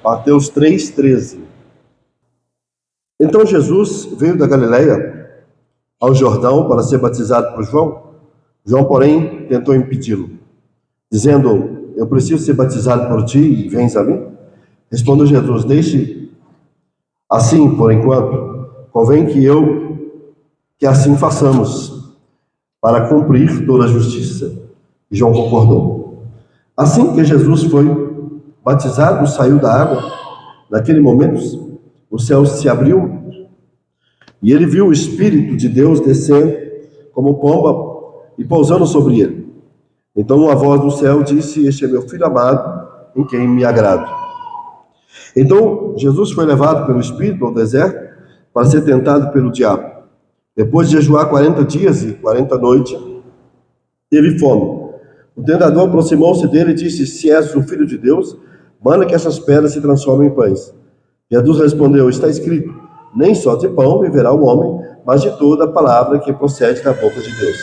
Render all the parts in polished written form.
Mateus 3:13. Então Jesus veio da Galileia ao Jordão para ser batizado por João. João, porém, tentou impedi-lo, dizendo: eu preciso ser batizado por ti e vens a mim? Respondeu Jesus: deixe assim por enquanto, convém que assim façamos, para cumprir toda a justiça. E João concordou. Assim que Jesus foi batizado, saiu da água. Naquele momento, o céu se abriu e ele viu o Espírito de Deus descendo como pomba e pousando sobre ele. Então uma voz do céu disse: este é meu filho amado, em quem me agrado. Então Jesus foi levado pelo Espírito ao deserto para ser tentado pelo diabo. Depois de jejuar 40 dias e 40 noites, teve fome. O tentador aproximou-se dele e disse: se és o Filho de Deus, manda que essas pedras se transformem em pães. Jesus respondeu: está escrito, nem só de pão viverá o homem, mas de toda a palavra que procede da boca de Deus.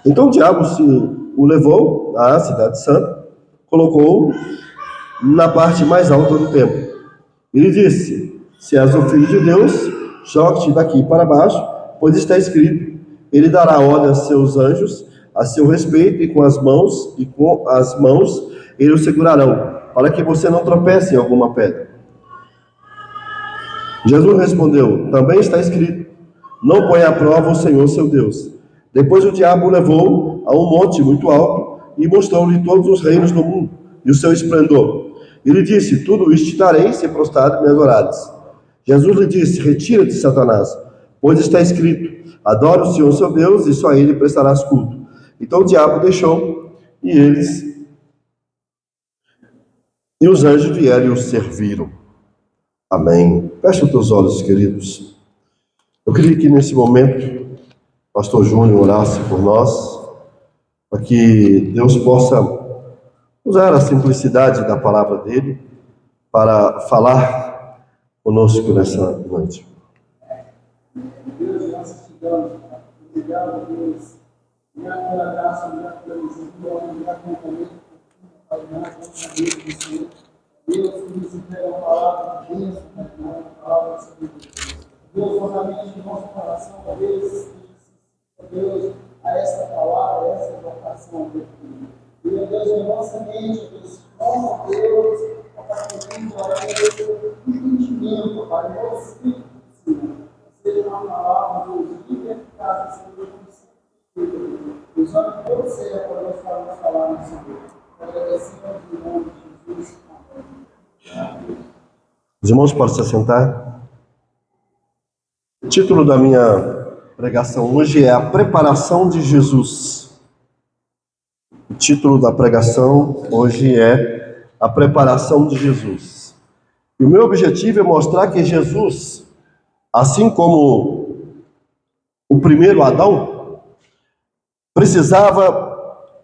Então o diabo o levou à cidade santa, colocou-o na parte mais alta do templo. Ele disse: se és o Filho de Deus, jogue-te daqui para baixo, pois está escrito, ele dará ordem a seus anjos a seu respeito, e com as mãos eles o segurarão, para que você não tropece em alguma pedra. Jesus respondeu: também está escrito, não ponha à prova o Senhor seu Deus. Depois o diabo o levou a um monte muito alto e mostrou-lhe todos os reinos do mundo e o seu esplendor. Ele disse: tudo isto te darei se prostrado me adorares. Jesus lhe disse: retira-te, Satanás, pois está escrito, adore o Senhor seu Deus e só a ele prestarás culto. Então o diabo deixou e os anjos vieram e os serviram. Amém. Feche os teus olhos, queridos. Eu queria que nesse momento o pastor Júnior orasse por nós, para que Deus possa usar a simplicidade da palavra dele para falar conosco nessa noite. Deus, nós te damos, obrigado, Deus, obrigado pela graça, obrigado pela misericórdia, obrigado pelo compromisso, obrigado pelo saber do Senhor. Deus, que nos entrega a palavra de bênção, a palavra de sabedoria. Deus, novamente, em nosso coração, Deus, a esta palavra, a esta vocação, Deus, Deus, em nossa mente, Deus, nosso Deus, a partir do entendimento, Pai, no Espírito, Senhor. Seja uma palavra, Deus, eficaz, Senhor, usando todo o ser para nós falarmos, Senhor. Agradecemos em nome de Jesus. Os irmãos podem se assentar. O título da minha pregação hoje é A Preparação de Jesus. O título da pregação hoje é A Preparação de Jesus. E o meu objetivo é mostrar que Jesus, assim como o primeiro Adão, precisava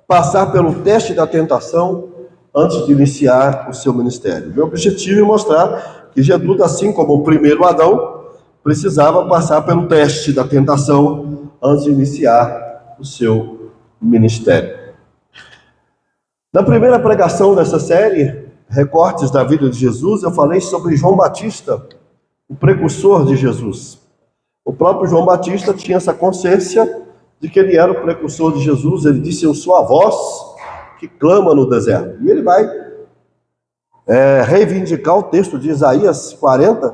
passar pelo teste da tentação antes de iniciar o seu ministério. Meu objetivo é mostrar que Jesus, assim como o primeiro Adão, precisava passar pelo teste da tentação antes de iniciar o seu ministério. Na primeira pregação dessa série, Recortes da Vida de Jesus, eu falei sobre João Batista, o precursor de Jesus. O próprio João Batista tinha essa consciência de que ele era o precursor de Jesus. Ele disse: eu sou a voz que clama no deserto. E ele vai reivindicar o texto de Isaías 40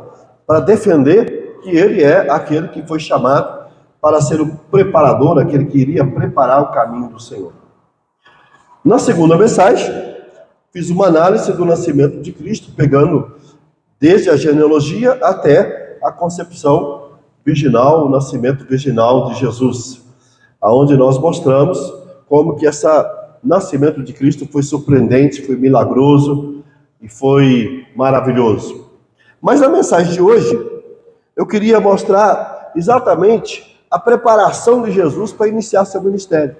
para defender que ele é aquele que foi chamado para ser o preparador, aquele que iria preparar o caminho do Senhor. Na segunda mensagem, fiz uma análise do nascimento de Cristo, pegando desde a genealogia até a concepção virginal, o nascimento virginal de Jesus, aonde nós mostramos como que esse nascimento de Cristo foi surpreendente, foi milagroso e foi maravilhoso. Mas na mensagem de hoje, eu queria mostrar exatamente a preparação de Jesus para iniciar seu ministério.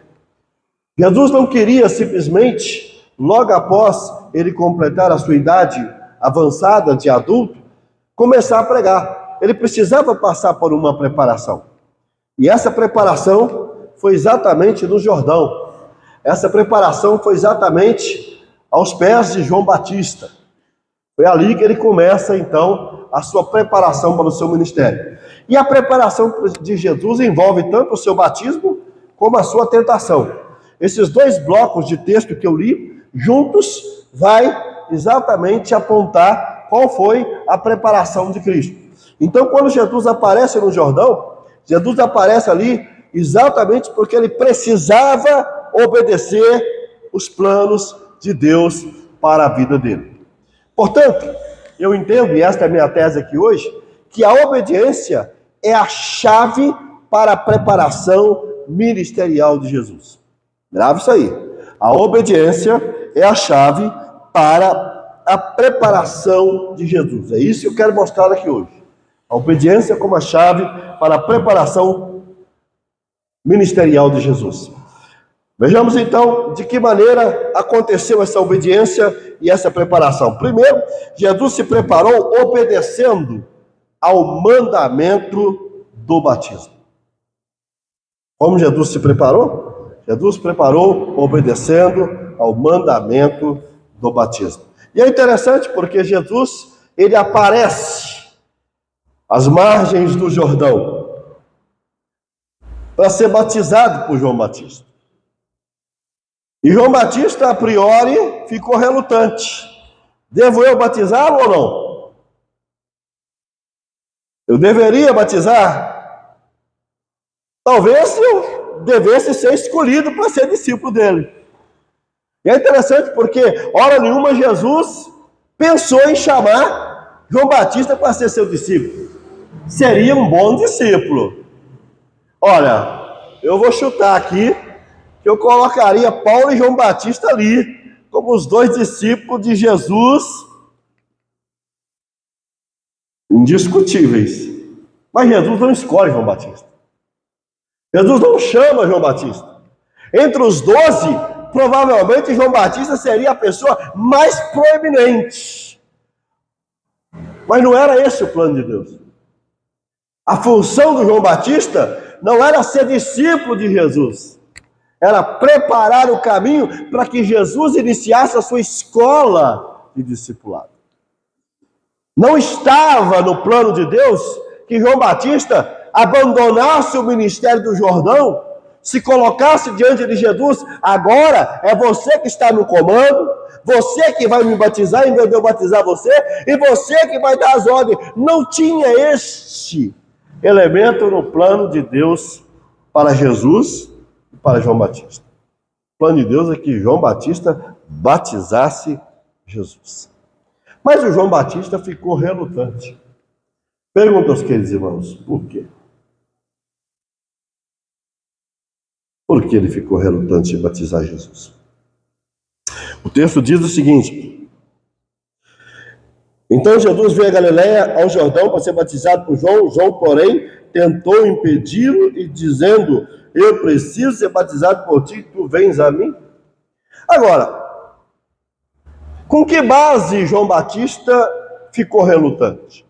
Jesus não queria simplesmente, logo após ele completar a sua idade avançada de adulto, começar a pregar. Ele precisava passar por uma preparação. E essa preparação foi exatamente no Jordão. Essa preparação foi exatamente aos pés de João Batista. Foi ali que ele começa, então, a sua preparação para o seu ministério. E a preparação de Jesus envolve tanto o seu batismo como a sua tentação. Esses dois blocos de texto que eu li, juntos, vai exatamente apontar qual foi a preparação de Cristo. Então, quando Jesus aparece no Jordão, Jesus aparece ali exatamente porque ele precisava obedecer os planos de Deus para a vida dele. Portanto, eu entendo, e esta é a minha tese aqui hoje, que a obediência é a chave para a preparação ministerial de Jesus. Grave isso aí. A obediência é a chave para a preparação de Jesus. É isso que eu quero mostrar aqui hoje. A obediência como a chave para a preparação ministerial de Jesus. Vejamos então de que maneira aconteceu essa obediência e essa preparação. Primeiro, Jesus se preparou obedecendo ao mandamento do batismo. Como Jesus se preparou? Jesus se preparou obedecendo ao mandamento do batismo. E é interessante porque Jesus, ele aparece às margens do Jordão para ser batizado por João Batista. E João Batista, a priori, ficou relutante. Devo eu batizá-lo ou não? Eu deveria batizar? Talvez eu devesse ser escolhido para ser discípulo dele. E é interessante porque, hora nenhuma, Jesus pensou em chamar João Batista para ser seu discípulo. Seria um bom discípulo. Olha, eu vou chutar aqui que eu colocaria Paulo e João Batista ali, como os dois discípulos de Jesus, indiscutíveis. Mas Jesus não escolhe João Batista. Jesus não chama João Batista. Entre os 12, provavelmente João Batista seria a pessoa mais proeminente. Mas não era esse o plano de Deus. A função do João Batista não era ser discípulo de Jesus. Era preparar o caminho para que Jesus iniciasse a sua escola de discipulado. Não estava no plano de Deus que João Batista abandonasse o ministério do Jordão, se colocasse diante de Jesus. Agora é você que está no comando, você que vai me batizar em vez de eu batizar você, e você que vai dar as ordens. Não tinha este elemento no plano de Deus para Jesus e para João Batista. O plano de Deus é que João Batista batizasse Jesus. Mas o João Batista ficou relutante. Pergunto aos queridos irmãos, por quê? Por que ele ficou relutante em batizar Jesus? O texto diz o seguinte: então Jesus veio a Galiléia, ao Jordão, para ser batizado por João. João, porém, tentou impedi-lo e dizendo: eu preciso ser batizado por ti, tu vens a mim? Agora, com que base João Batista ficou relutante?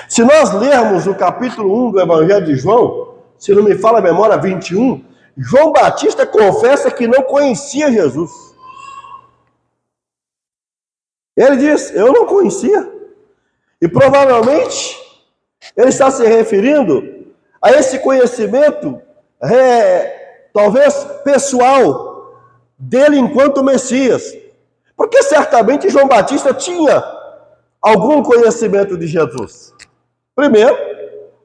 Se nós lermos o capítulo 1 do Evangelho de João, se não me falha a memória, 21, João Batista confessa que não conhecia Jesus. Ele diz: eu não conhecia. E provavelmente ele está se referindo a esse conhecimento, talvez pessoal, dele enquanto Messias. Porque certamente João Batista tinha algum conhecimento de Jesus. Primeiro,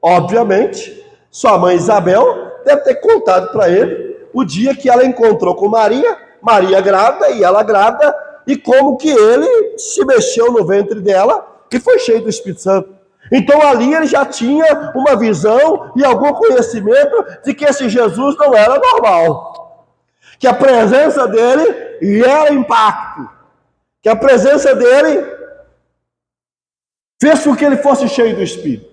obviamente, sua mãe Isabel deve ter contado para ele o dia que ela encontrou com Maria, Maria grávida e ela grávida, e como que ele se mexeu no ventre dela e foi cheio do Espírito Santo. Então ali ele já tinha uma visão e algum conhecimento de que esse Jesus não era normal, que a presença dele gera impacto, que a presença dele fez com que ele fosse cheio do Espírito.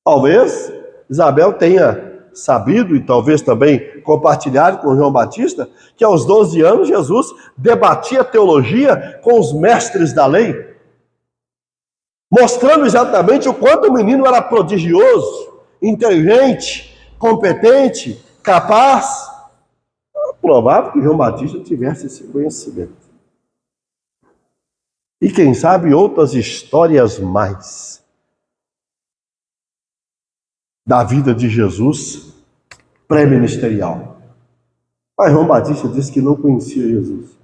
Talvez Isabel tenha sabido e talvez também compartilhado com João Batista que aos 12 anos Jesus debatia teologia com os mestres da lei, mostrando exatamente o quanto o menino era prodigioso, inteligente, competente, capaz. É provável que João Batista tivesse esse conhecimento. e quem sabe outras histórias mais da vida de Jesus pré-ministerial. Mas João Batista disse que não conhecia Jesus.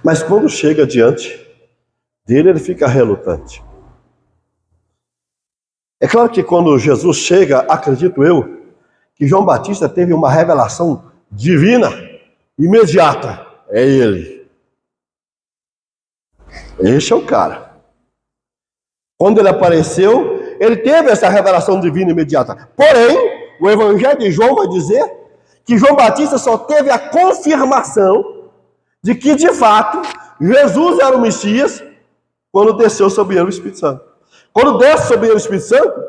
Mas quando chega diante dele, ele fica relutante. É claro que quando Jesus chega, acredito eu, que João Batista teve uma revelação divina, imediata. É ele. Este é o cara. Quando ele apareceu, ele teve essa revelação divina imediata. Porém, o Evangelho de João vai dizer que João Batista só teve a confirmação de que, de fato, Jesus era o Messias quando desceu sobre ele o Espírito Santo. Quando desce sobre ele o Espírito Santo,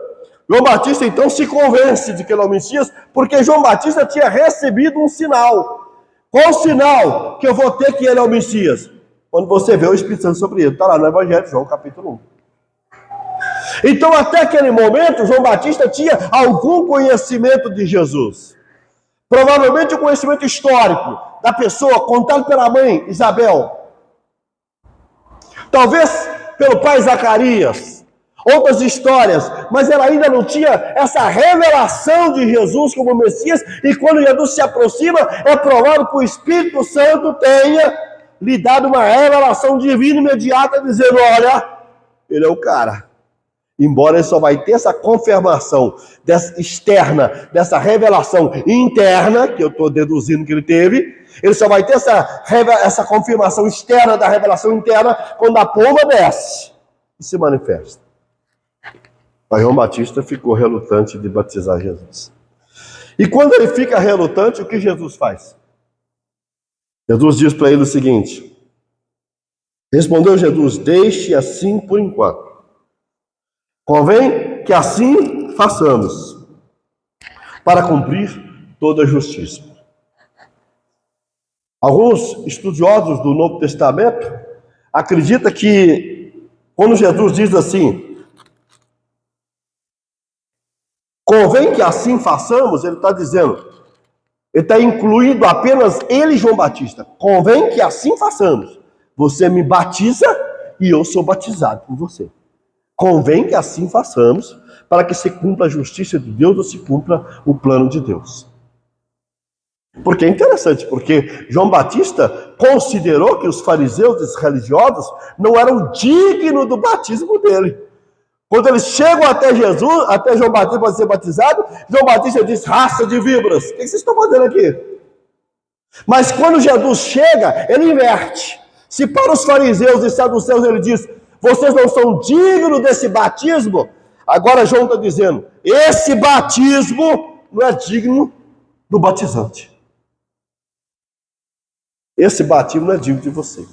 João Batista então se convence de que ele é o Messias, porque João Batista tinha recebido um sinal. Qual o sinal que eu vou ter que ele é o Messias? Quando você vê o Espírito Santo sobre ele. Está lá no Evangelho de João, capítulo 1. Então, até aquele momento, João Batista tinha algum conhecimento de Jesus. Provavelmente um conhecimento histórico da pessoa, contado pela mãe Isabel. Talvez pelo pai Zacarias. Outras histórias. Mas ela ainda não tinha essa revelação de Jesus como Messias. E quando Jesus se aproxima, é provável que o Espírito Santo tenha lhe dado uma revelação divina imediata, dizendo, olha, ele é o cara. Embora ele só vai ter essa confirmação externa, dessa revelação interna, que eu estou deduzindo que ele teve, ele só vai ter essa confirmação externa da revelação interna quando a pomba desce e se manifesta. Mas João Batista ficou relutante de batizar Jesus. E quando ele fica relutante, o que Jesus faz? Jesus diz para ele o seguinte, respondeu Jesus, deixe assim por enquanto. Convém que assim façamos, para cumprir toda a justiça. Alguns estudiosos do Novo Testamento acreditam que, quando Jesus diz assim, convém que assim façamos, ele está dizendo, ele está incluindo apenas ele e João Batista. Convém que assim façamos. Você me batiza e eu sou batizado por você. Convém que assim façamos, para que se cumpra a justiça de Deus ou se cumpra o plano de Deus. Porque é interessante, porque João Batista considerou que os fariseus, os religiosos, não eram dignos do batismo dele. Quando eles chegam até Jesus, até João Batista para ser batizado, João Batista diz, raça de víboras, o que vocês estão fazendo aqui? Mas quando Jesus chega, ele inverte. Se para os fariseus e saduceus ele diz, vocês não são dignos desse batismo, agora João está dizendo, esse batismo não é digno do batizante. Esse batismo não é digno de você.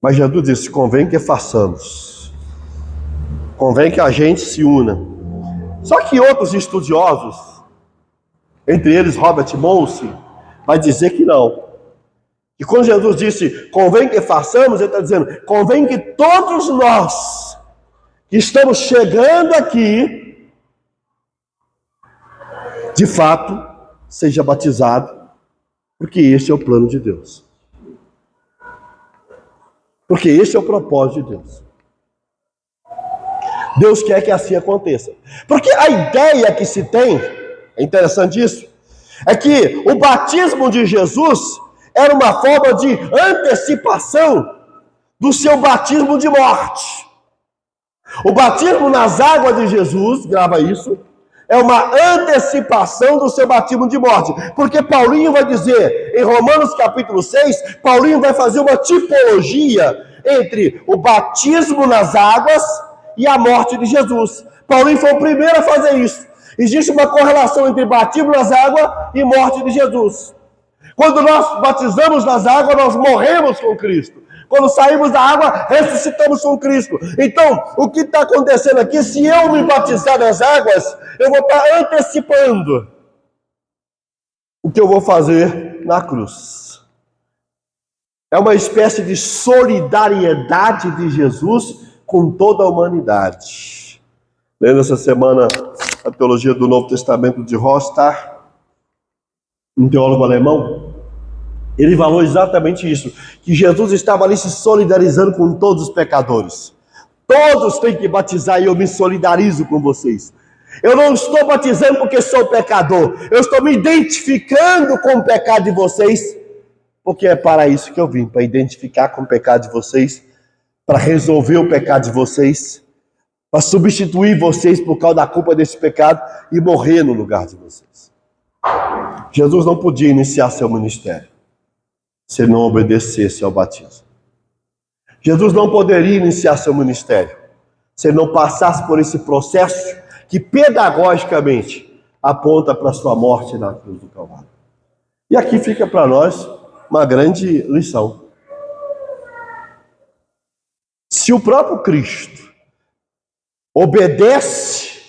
Mas Jesus disse, convém que façamos. Convém que a gente se una. Só que outros estudiosos, entre eles Robert Monson, vai dizer que não. E quando Jesus disse, convém que façamos, ele está dizendo, convém que todos nós que estamos chegando aqui, de fato, seja batizado, porque esse é o plano de Deus. Porque esse é o propósito de Deus. Deus quer que assim aconteça. Porque a ideia que se tem, é interessante isso, é que o batismo de Jesus era uma forma de antecipação do seu batismo de morte. O batismo nas águas de Jesus, grava isso, é uma antecipação do seu batismo de morte. Porque Paulinho vai dizer, em Romanos capítulo 6, Paulinho vai fazer uma tipologia entre o batismo nas águas e a morte de Jesus. Paulinho foi o primeiro a fazer isso. Existe uma correlação entre batismo nas águas e morte de Jesus. Quando nós batizamos nas águas, nós morremos com Cristo. Quando saímos da água, ressuscitamos com Cristo. Então, o que está acontecendo aqui, se eu me batizar nas águas, eu vou estar antecipando o que eu vou fazer na cruz. É uma espécie de solidariedade de Jesus com toda a humanidade. Lendo essa semana a teologia do Novo Testamento de Rostar, um teólogo alemão, Ele falou exatamente isso, que Jesus estava ali se solidarizando com todos os pecadores. Todos têm que batizar e eu me solidarizo com vocês. Eu não estou batizando porque sou pecador, eu estou me identificando com o pecado de vocês, porque é para isso que eu vim, para identificar com o pecado de vocês, para resolver o pecado de vocês, para substituir vocês por causa da culpa desse pecado e morrer no lugar de vocês. Jesus não podia iniciar seu ministério se ele não obedecesse ao batismo. Jesus não poderia iniciar seu ministério se ele não passasse por esse processo que pedagogicamente aponta para a sua morte na cruz do Calvário. E aqui fica para nós uma grande lição. Se o próprio Cristo obedece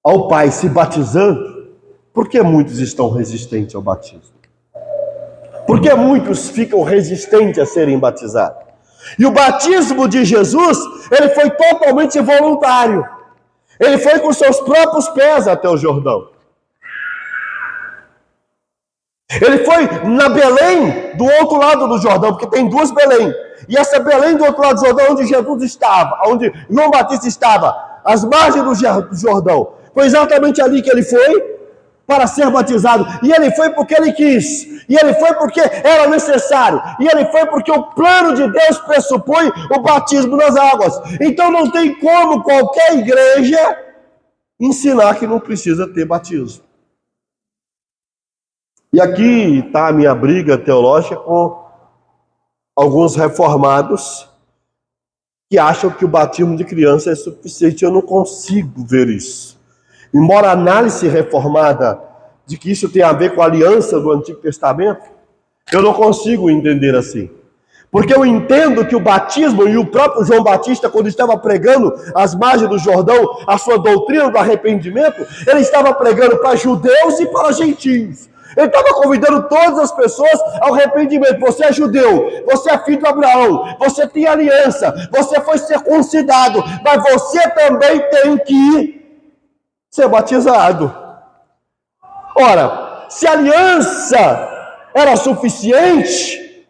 ao Pai se batizando, por que muitos estão resistentes ao batismo? Por que muitos ficam resistentes a serem batizados? E o batismo de Jesus, ele foi totalmente voluntário. Ele foi com seus próprios pés até o Jordão. Ele foi na Belém, do outro lado do Jordão, porque tem duas Belém. E essa Belém do outro lado do Jordão, onde Jesus estava, onde João Batista estava, às margens do Jordão. Foi exatamente ali que ele foi para ser batizado. E ele foi porque ele quis. E ele foi porque era necessário. E ele foi porque o plano de Deus pressupõe o batismo nas águas. Então não tem como qualquer igreja ensinar que não precisa ter batismo. E aqui está a minha briga teológica com alguns reformados que acham que o batismo de criança é suficiente. Eu não consigo ver isso. Embora a análise reformada de que isso tem a ver com a aliança do Antigo Testamento, eu não consigo entender assim. Porque eu entendo que o batismo, e o próprio João Batista, quando estava pregando às margens do Jordão, a sua doutrina do arrependimento, ele estava pregando para judeus e para gentios. Ele estava convidando todas as pessoas ao arrependimento. Você é judeu, você é filho de Abraão, você tem aliança, você foi circuncidado, mas você também tem que ser batizado. Ora, se a aliança era suficiente,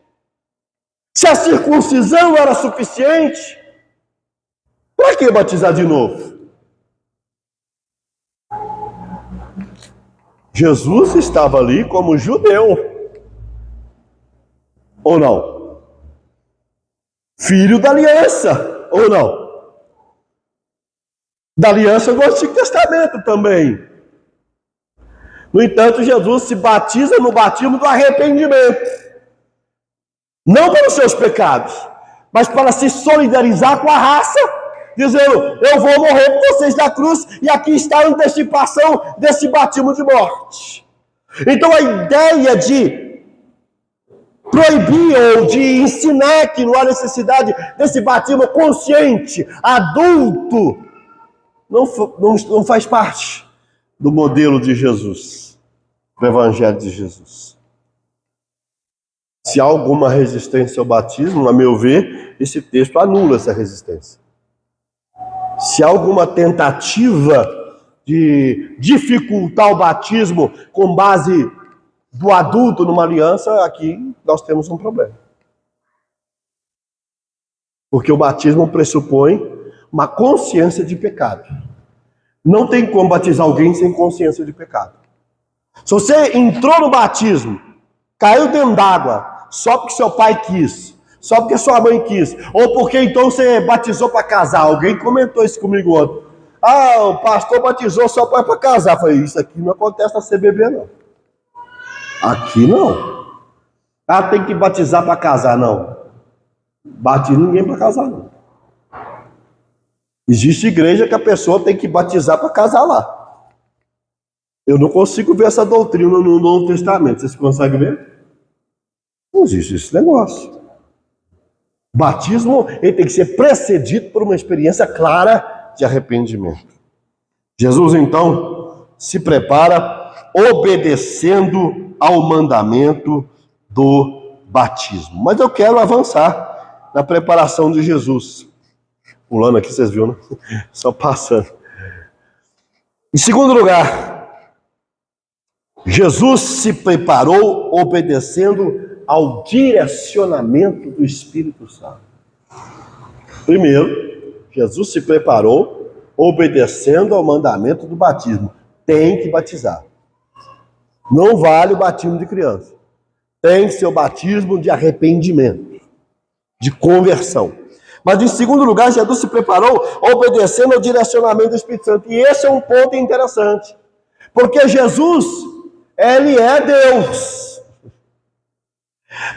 se a circuncisão era suficiente, para que batizar de novo? Jesus estava ali como judeu, ou não? Filho da aliança, ou não? Da aliança do Antigo Testamento também. No entanto, Jesus se batiza no batismo do arrependimento. Não pelos seus pecados, mas para se solidarizar com a raça, dizendo, eu vou morrer por vocês na cruz, e aqui está a antecipação desse batismo de morte. Então a ideia de proibir ou de ensinar que não há necessidade desse batismo consciente, adulto, não faz parte do modelo de Jesus, do Evangelho de Jesus. Se há alguma resistência ao batismo, a meu ver, esse texto anula essa resistência. Se há alguma tentativa de dificultar o batismo com base do adulto numa aliança, aqui nós temos um problema. Porque o batismo pressupõe uma consciência de pecado. Não tem como batizar alguém sem consciência de pecado. Se você entrou no batismo, caiu dentro d'água, só porque seu pai quis, só porque sua mãe quis, ou porque então você batizou para casar. Alguém comentou isso comigo ontem. Ah, o pastor batizou só para casar. Eu falei, isso aqui não acontece na CBB, não. Aqui não. Ah, tem que batizar para casar, não. Batiza ninguém para casar, não. Existe igreja que a pessoa tem que batizar para casar lá. Eu não consigo ver essa doutrina no Novo Testamento. Vocês conseguem ver? Não existe esse negócio. Batismo, ele tem que ser precedido por uma experiência clara de arrependimento. Jesus, então, se prepara obedecendo ao mandamento do batismo. Mas eu quero avançar na preparação de Jesus. Pulando aqui, vocês viram, né? Só passando. Em segundo lugar, Jesus se preparou obedecendo ao direcionamento do Espírito Santo. Primeiro, Jesus se preparou obedecendo ao mandamento do batismo. Tem que batizar. Não vale o batismo de criança. Tem que ser o batismo de arrependimento, de conversão. Mas em segundo lugar, Jesus se preparou obedecendo ao direcionamento do Espírito Santo. E esse é um ponto interessante. Porque Jesus, ele é Deus.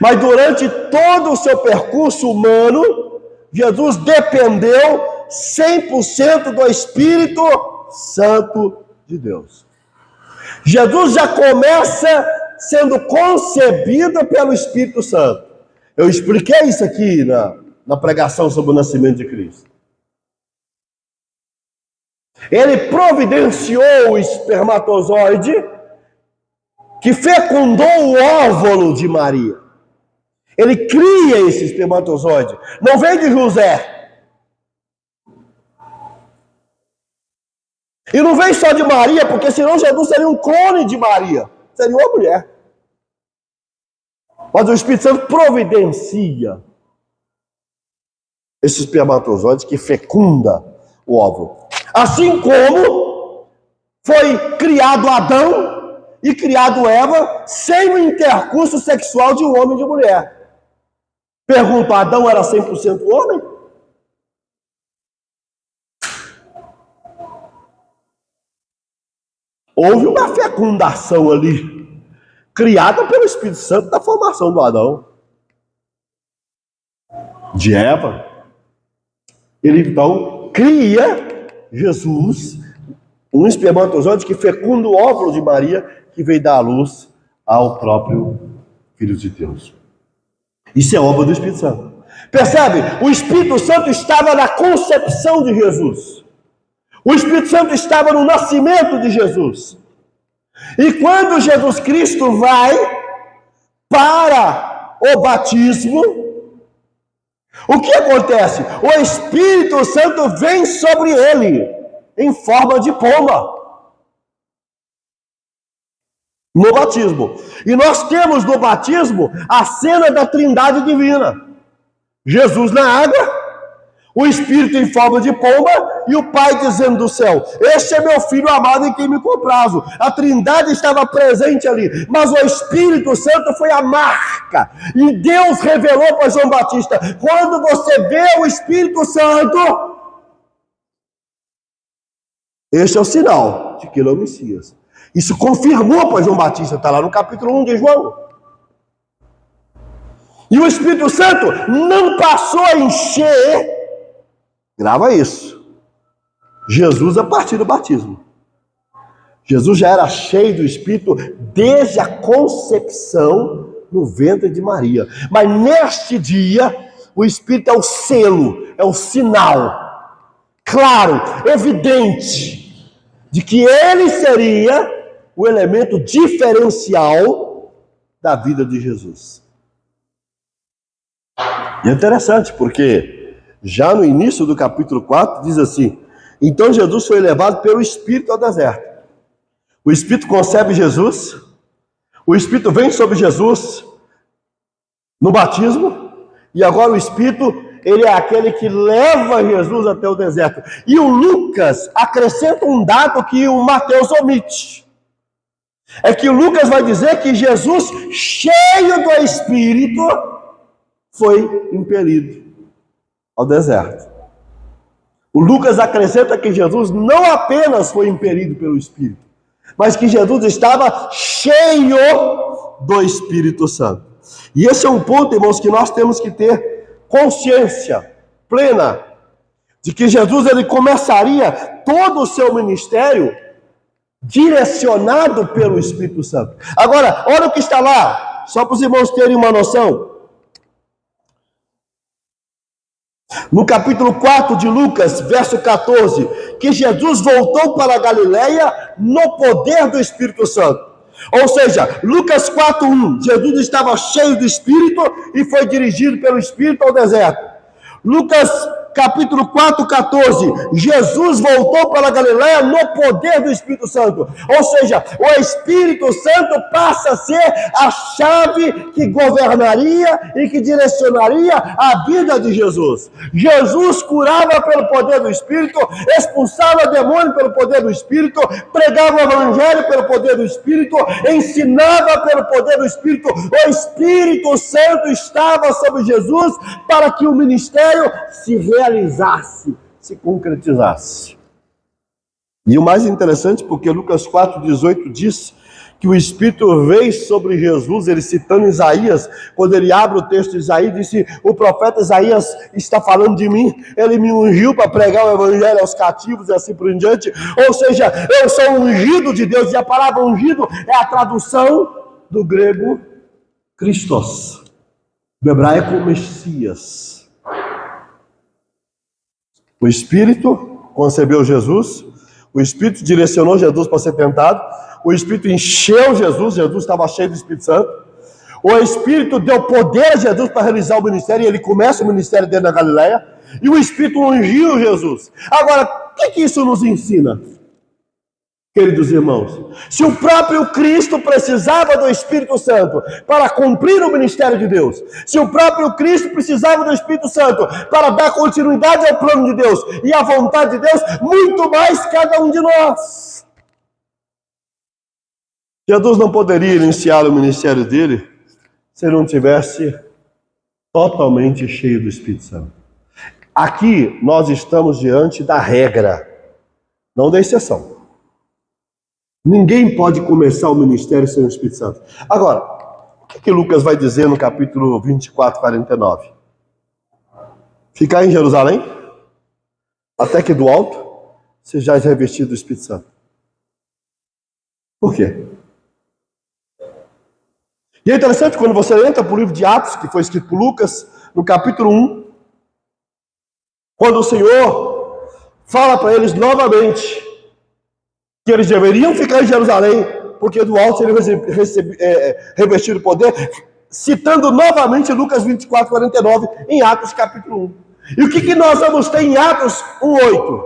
Mas durante todo o seu percurso humano, Jesus dependeu 100% do Espírito Santo de Deus. Jesus já começa sendo concebido pelo Espírito Santo. Eu expliquei isso aqui na pregação sobre o nascimento de Cristo. Ele providenciou o espermatozoide que fecundou o óvulo de Maria. Ele cria esse espermatozoide. Não vem de José. E não vem só de Maria, porque senão Jesus seria um clone de Maria. Seria uma mulher. Mas o Espírito Santo providencia esse espermatozoide que fecunda o óvulo. Assim como foi criado Adão e criado Eva sem o intercurso sexual de um homem e de mulher. Pergunto, Adão era 100% homem? Houve uma fecundação ali, criada pelo Espírito Santo da formação do Adão, de Eva. Ele então cria Jesus, um espermatozoide que fecunda o óvulo de Maria, que veio dar à luz ao próprio Filho de Deus. Isso é obra do Espírito Santo. Percebe? O Espírito Santo estava na concepção de Jesus. O Espírito Santo estava no nascimento de Jesus. E quando Jesus Cristo vai para o batismo, o que acontece? O Espírito Santo vem sobre ele em forma de pomba. No batismo. E nós temos no batismo a cena da Trindade Divina. Jesus na água, o Espírito em forma de pomba e o Pai dizendo do céu: este é meu Filho amado em quem me comprazo. A Trindade estava presente ali, mas o Espírito Santo foi a marca. E Deus revelou para João Batista: quando você vê o Espírito Santo, este é o sinal de que ele é o Messias. Isso confirmou para João Batista, está lá no capítulo 1 de João. E o Espírito Santo não passou a encher, grava isso, Jesus a partir do batismo. Jesus já era cheio do Espírito desde a concepção no ventre de Maria. Mas neste dia, o Espírito é o selo, é o sinal, claro, evidente, de que ele seria o elemento diferencial da vida de Jesus. E é interessante, porque já no início do capítulo 4 diz assim: então Jesus foi levado pelo Espírito ao deserto. O Espírito concebe Jesus, o Espírito vem sobre Jesus no batismo, e agora o Espírito, ele é aquele que leva Jesus até o deserto. E o Lucas acrescenta um dado que o Mateus omite. É que o Lucas vai dizer que Jesus, cheio do Espírito, foi impelido ao deserto. O Lucas acrescenta que Jesus não apenas foi impelido pelo Espírito, mas que Jesus estava cheio do Espírito Santo. E esse é um ponto, irmãos, que nós temos que ter consciência plena de que Jesus ele começaria todo o seu ministério direcionado pelo Espírito Santo. Agora, olha o que está lá, só para os irmãos terem uma noção. No capítulo 4 de Lucas, verso 14, que Jesus voltou para a Galileia no poder do Espírito Santo. Ou seja, Lucas 4:1, Jesus estava cheio do Espírito e foi dirigido pelo Espírito ao deserto. Lucas capítulo 4, 14, Jesus voltou para a Galileia no poder do Espírito Santo. Ou seja, o Espírito Santo passa a ser a chave que governaria e que direcionaria a vida de Jesus. Jesus curava pelo poder do Espírito, expulsava demônio pelo poder do Espírito, pregava o Evangelho pelo poder do Espírito, ensinava pelo poder do Espírito. O Espírito Santo estava sobre Jesus para que o ministério se realizasse, se concretizasse. E o mais interessante, porque Lucas 4,18 diz que o Espírito veio sobre Jesus, ele citando Isaías, quando ele abre o texto de Isaías, disse: o profeta Isaías está falando de mim, ele me ungiu para pregar o Evangelho aos cativos e assim por diante. Ou seja, eu sou ungido de Deus, e a palavra ungido é a tradução do grego Christos, do hebraico Messias. O Espírito concebeu Jesus, o Espírito direcionou Jesus para ser tentado, o Espírito encheu Jesus, Jesus estava cheio do Espírito Santo, o Espírito deu poder a Jesus para realizar o ministério, e ele começa o ministério dentro da Galileia, e o Espírito ungiu Jesus. Agora, o que isso nos ensina, queridos irmãos? Se o próprio Cristo precisava do Espírito Santo para cumprir o ministério de Deus, se o próprio Cristo precisava do Espírito Santo para dar continuidade ao plano de Deus e à vontade de Deus, muito mais cada um de nós. Jesus não poderia iniciar o ministério dele se ele não tivesse totalmente cheio do Espírito Santo. Aqui nós estamos diante da regra, não da exceção. Ninguém pode começar o ministério sem o Espírito Santo. Agora, o que Lucas vai dizer no capítulo 24, 49? Ficar em Jerusalém, até que do alto sejais revestido do Espírito Santo. Por quê? E é interessante quando você entra para o livro de Atos, que foi escrito por Lucas, no capítulo 1, quando o Senhor fala para eles novamente que eles deveriam ficar em Jerusalém, porque do alto seriam revestido poder, citando novamente Lucas 24, 49, em Atos capítulo 1. E o que nós vamos ter em Atos 1:8?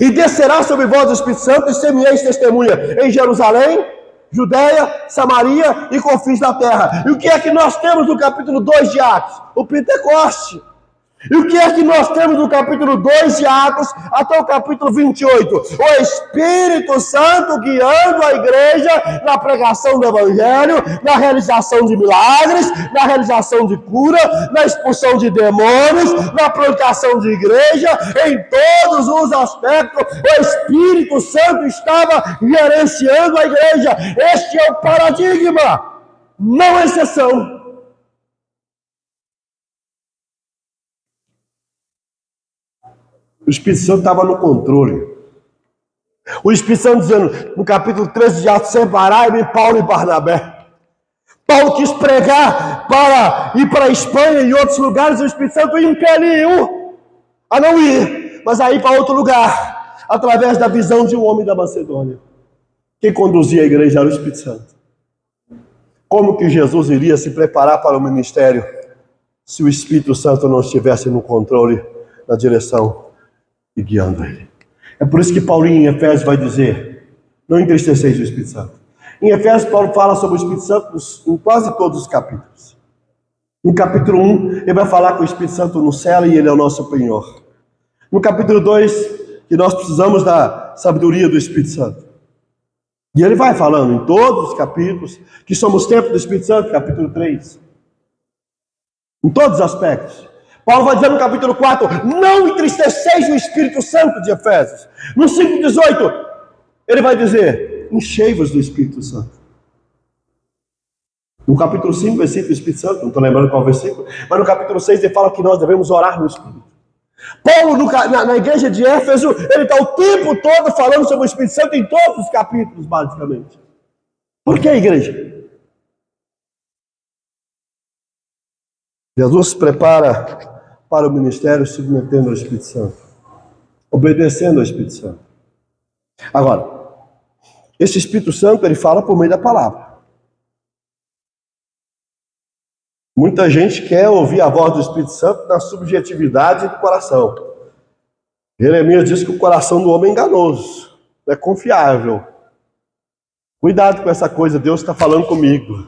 E descerá sobre vós o Espírito Santo, e semeeis testemunha em Jerusalém, Judeia, Samaria e confins da terra. E o que é que nós temos no capítulo 2 de Atos? O Pentecoste. E o que é que nós temos no capítulo 2 de Atos até o capítulo 28? O Espírito Santo guiando a igreja na pregação do Evangelho, na realização de milagres, na realização de cura, na expulsão de demônios, na plantação de igreja, em todos os aspectos. O Espírito Santo estava gerenciando a igreja. Este é o paradigma, não a exceção. O Espírito Santo estava no controle. O Espírito Santo dizendo, no capítulo 13 de Atos: separai-me Paulo e Barnabé. Paulo quis pregar para ir para a Espanha e outros lugares, o Espírito Santo impeliu a não ir, mas a ir para outro lugar, através da visão de um homem da Macedônia. Quem conduzia a igreja era o Espírito Santo. Como que Jesus iria se preparar para o ministério se o Espírito Santo não estivesse no controle, na direção e guiando ele? É por isso que Paulinho em Efésios vai dizer: não entristeceis o Espírito Santo. Em Efésios, Paulo fala sobre o Espírito Santo em quase todos os capítulos. No capítulo 1, ele vai falar que o Espírito Santo nos cela e ele é o nosso penhor. No capítulo 2, que nós precisamos da sabedoria do Espírito Santo. E ele vai falando em todos os capítulos que somos templo do Espírito Santo, capítulo 3. Em todos os aspectos. Paulo vai dizer no capítulo 4: não entristeceis o Espírito Santo, de Efésios. No 5,18, ele vai dizer: enchei-vos do Espírito Santo. No capítulo 5, versículo do Espírito Santo, não estou lembrando qual versículo, mas no capítulo 6 ele fala que nós devemos orar no Espírito. Paulo, na igreja de Éfeso, ele está o tempo todo falando sobre o Espírito Santo em todos os capítulos, basicamente. Por que, igreja? Jesus se prepara para o ministério submetendo ao Espírito Santo, obedecendo ao Espírito Santo. Agora, esse Espírito Santo, ele fala por meio da palavra. Muita gente quer ouvir a voz do Espírito Santo na subjetividade do coração. Jeremias diz que o coração do homem é enganoso, não é confiável. Cuidado com essa coisa, Deus está falando comigo.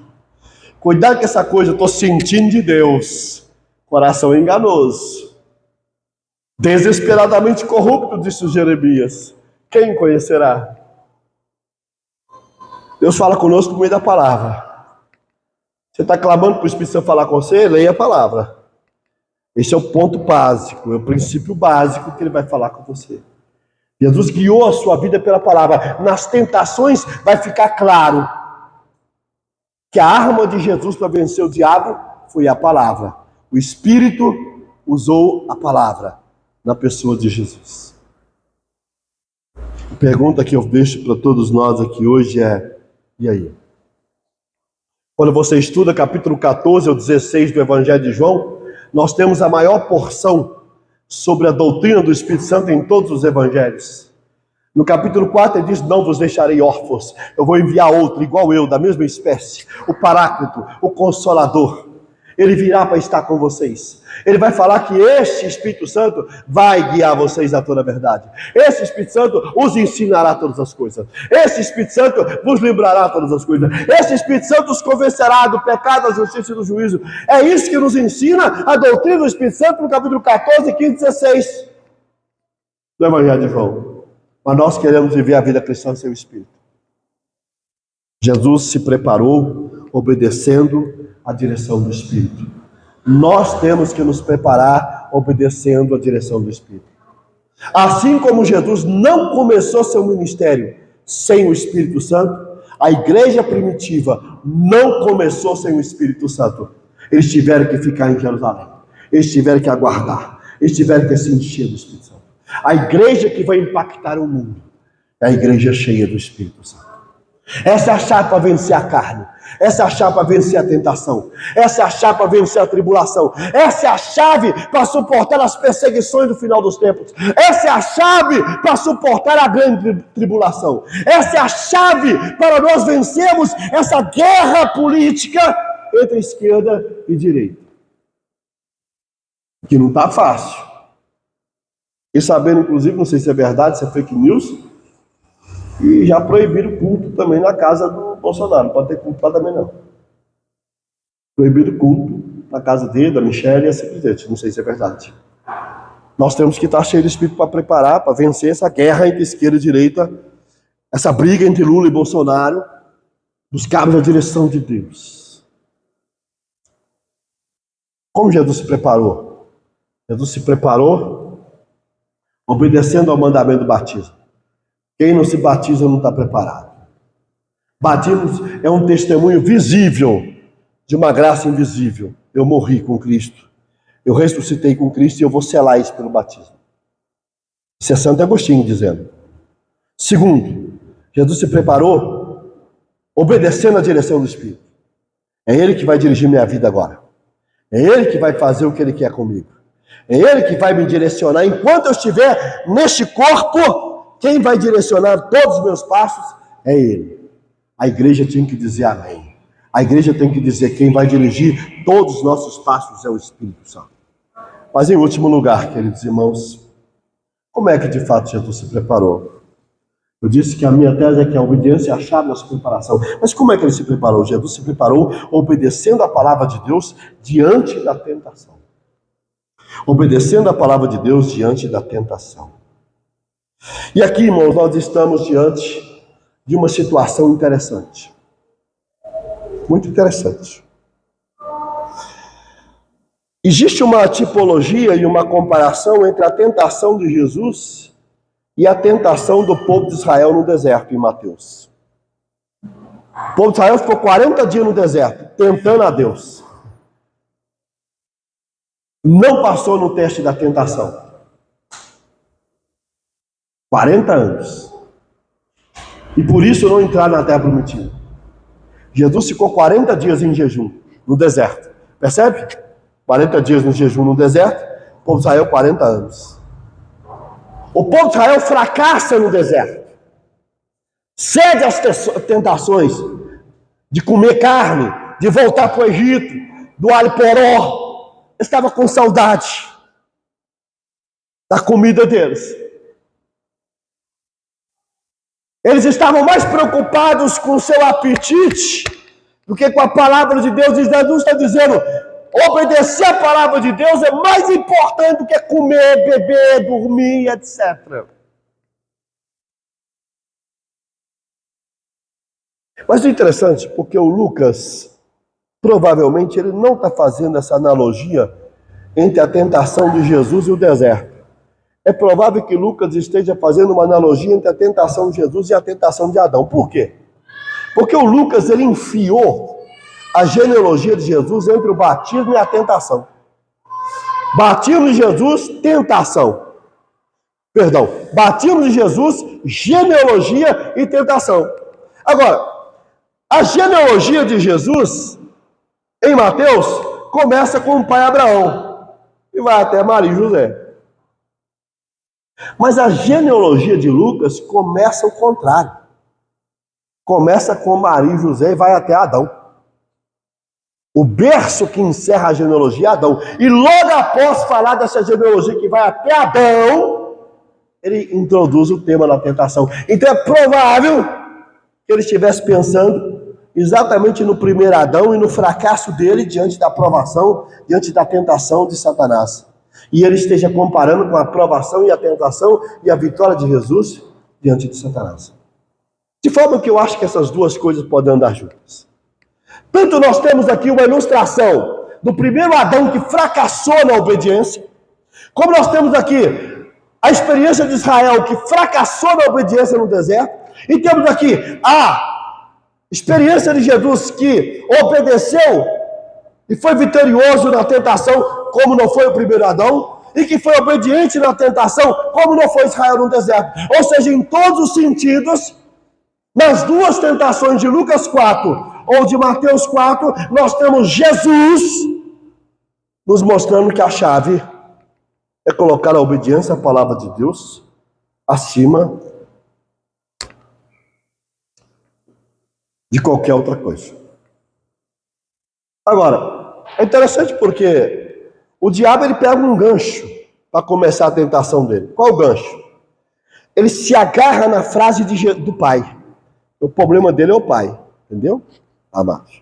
Cuidado com essa coisa, eu estou sentindo de Deus. Coração enganoso. Desesperadamente corrupto, disse Jeremias. Quem conhecerá? Deus fala conosco por meio da palavra. Você está clamando para o Espírito Santo falar com você? Leia a palavra. Esse é o ponto básico, é o princípio básico que ele vai falar com você. Jesus guiou a sua vida pela palavra. Nas tentações vai ficar claro que a arma de Jesus para vencer o diabo foi a palavra. O Espírito usou a palavra na pessoa de Jesus. A pergunta que eu deixo para todos nós aqui hoje é: e aí? Quando você estuda capítulo 14 ou 16 do Evangelho de João, nós temos a maior porção sobre a doutrina do Espírito Santo em todos os evangelhos. No capítulo 4 ele diz: não vos deixarei órfãos, eu vou enviar outro igual eu, da mesma espécie, o Paráclito, o Consolador. Ele virá para estar com vocês. Ele vai falar que este Espírito Santo vai guiar vocês a toda a verdade. Esse Espírito Santo os ensinará todas as coisas. Esse Espírito Santo vos lembrará todas as coisas. Esse Espírito Santo os convencerá do pecado, da justiça e do juízo. É isso que nos ensina a doutrina do Espírito Santo no capítulo 14, 15 e 16 do Evangelho de João. Mas nós queremos viver a vida cristã sem o Espírito. Jesus se preparou obedecendo a direção do Espírito. Nós temos que nos preparar obedecendo a direção do Espírito. Assim como Jesus não começou seu ministério sem o Espírito Santo, a igreja primitiva não começou sem o Espírito Santo. Eles tiveram que ficar em Jerusalém. Eles tiveram que aguardar. Eles tiveram que se encher do Espírito Santo. A igreja que vai impactar o mundo é a igreja cheia do Espírito Santo. Essa é a chave para vencer a carne. Essa é a chave para vencer a tentação. Essa é a chave para vencer a tribulação. Essa é a chave para suportar as perseguições do final dos tempos. Essa é a chave para suportar a grande tribulação. Essa é a chave para nós vencermos essa guerra política entre esquerda e direita. Que não está fácil. E sabendo, inclusive, não sei se é verdade, se é fake news, e já proibiram o culto também na casa do Bolsonaro. Não pode ter culto lá também, não. Proibiram o culto na casa dele, da Michelle e assim por diante. Não sei se é verdade. Nós temos que estar cheios de espírito para preparar, para vencer essa guerra entre esquerda e direita, essa briga entre Lula e Bolsonaro, buscarmos a direção de Deus. Como Jesus se preparou? Jesus se preparou obedecendo ao mandamento do batismo. Quem não se batiza não está preparado. Batismo é um testemunho visível de uma graça invisível. Eu morri com Cristo, eu ressuscitei com Cristo e eu vou selar isso pelo batismo. Isso é Santo Agostinho dizendo. Segundo, Jesus se preparou obedecendo a direção do Espírito. É Ele que vai dirigir minha vida agora. É Ele que vai fazer o que Ele quer comigo. É Ele que vai me direcionar. Enquanto eu estiver neste corpo, quem vai direcionar todos os meus passos é Ele. A igreja tem que dizer amém. A igreja tem que dizer: quem vai dirigir todos os nossos passos é o Espírito Santo. Mas em último lugar, queridos irmãos, como é que de fato Jesus se preparou? Eu disse que a minha tese é que a obediência é a chave da sua preparação. Mas como é que ele se preparou? Jesus se preparou obedecendo a palavra de Deus diante da tentação. Obedecendo a palavra de Deus diante da tentação. E aqui, irmãos, nós estamos diante de uma situação interessante. Muito interessante. Existe uma tipologia e uma comparação entre a tentação de Jesus e a tentação do povo de Israel no deserto, em Mateus. O povo de Israel ficou 40 dias no deserto, tentando a Deus. Não passou no teste da tentação. 40 anos. E por isso não entraram na terra prometida. Jesus ficou 40 dias em jejum, no deserto. Percebe? 40 dias no jejum no deserto, o povo de Israel 40 anos. O povo de Israel fracassa no deserto. Cede às tentações de comer carne, de voltar para o Egito, do alho poró, estava com saudade da comida deles. Eles estavam mais preocupados com o seu apetite do que com a palavra de Deus. Jesus está dizendo, obedecer a palavra de Deus é mais importante do que comer, beber, dormir, etc. Mas é interessante, porque o Lucas, provavelmente, ele não está fazendo essa analogia entre a tentação de Jesus e o deserto. É provável que Lucas esteja fazendo uma analogia entre a tentação de Jesus e a tentação de Adão. Por quê? Porque o Lucas, ele enfiou a genealogia de Jesus entre o batismo e a tentação. Batismo de Jesus, tentação. Perdão, batismo de Jesus, genealogia e tentação. Agora, a genealogia de Jesus, em Mateus, começa com o pai Abraão e vai até Maria e José. Mas a genealogia de Lucas começa ao contrário. Começa com Maria e José e vai até Adão. O berço que encerra a genealogia é Adão. E logo após falar dessa genealogia que vai até Adão, ele introduz o tema da tentação. Então é provável que ele estivesse pensando exatamente no primeiro Adão e no fracasso dele diante da provação, diante da tentação de Satanás. E ele esteja comparando com a provação e a tentação e a vitória de Jesus diante de Satanás. De forma que eu acho que essas duas coisas podem andar juntas. Tanto nós temos aqui uma ilustração do primeiro Adão que fracassou na obediência, como nós temos aqui a experiência de Israel que fracassou na obediência no deserto, e temos aqui a experiência de Jesus que obedeceu e foi vitorioso na tentação, como não foi o primeiro Adão, e que foi obediente na tentação, como não foi Israel no deserto. Ou seja, em todos os sentidos, nas duas tentações de Lucas 4 ou de Mateus 4, nós temos Jesus nos mostrando que a chave é colocar a obediência à palavra de Deus acima de qualquer outra coisa. Agora, é interessante porque o diabo ele pega um gancho para começar a tentação dele. Qual o gancho? Ele se agarra na frase do pai. O problema dele é o pai, entendeu? Amados.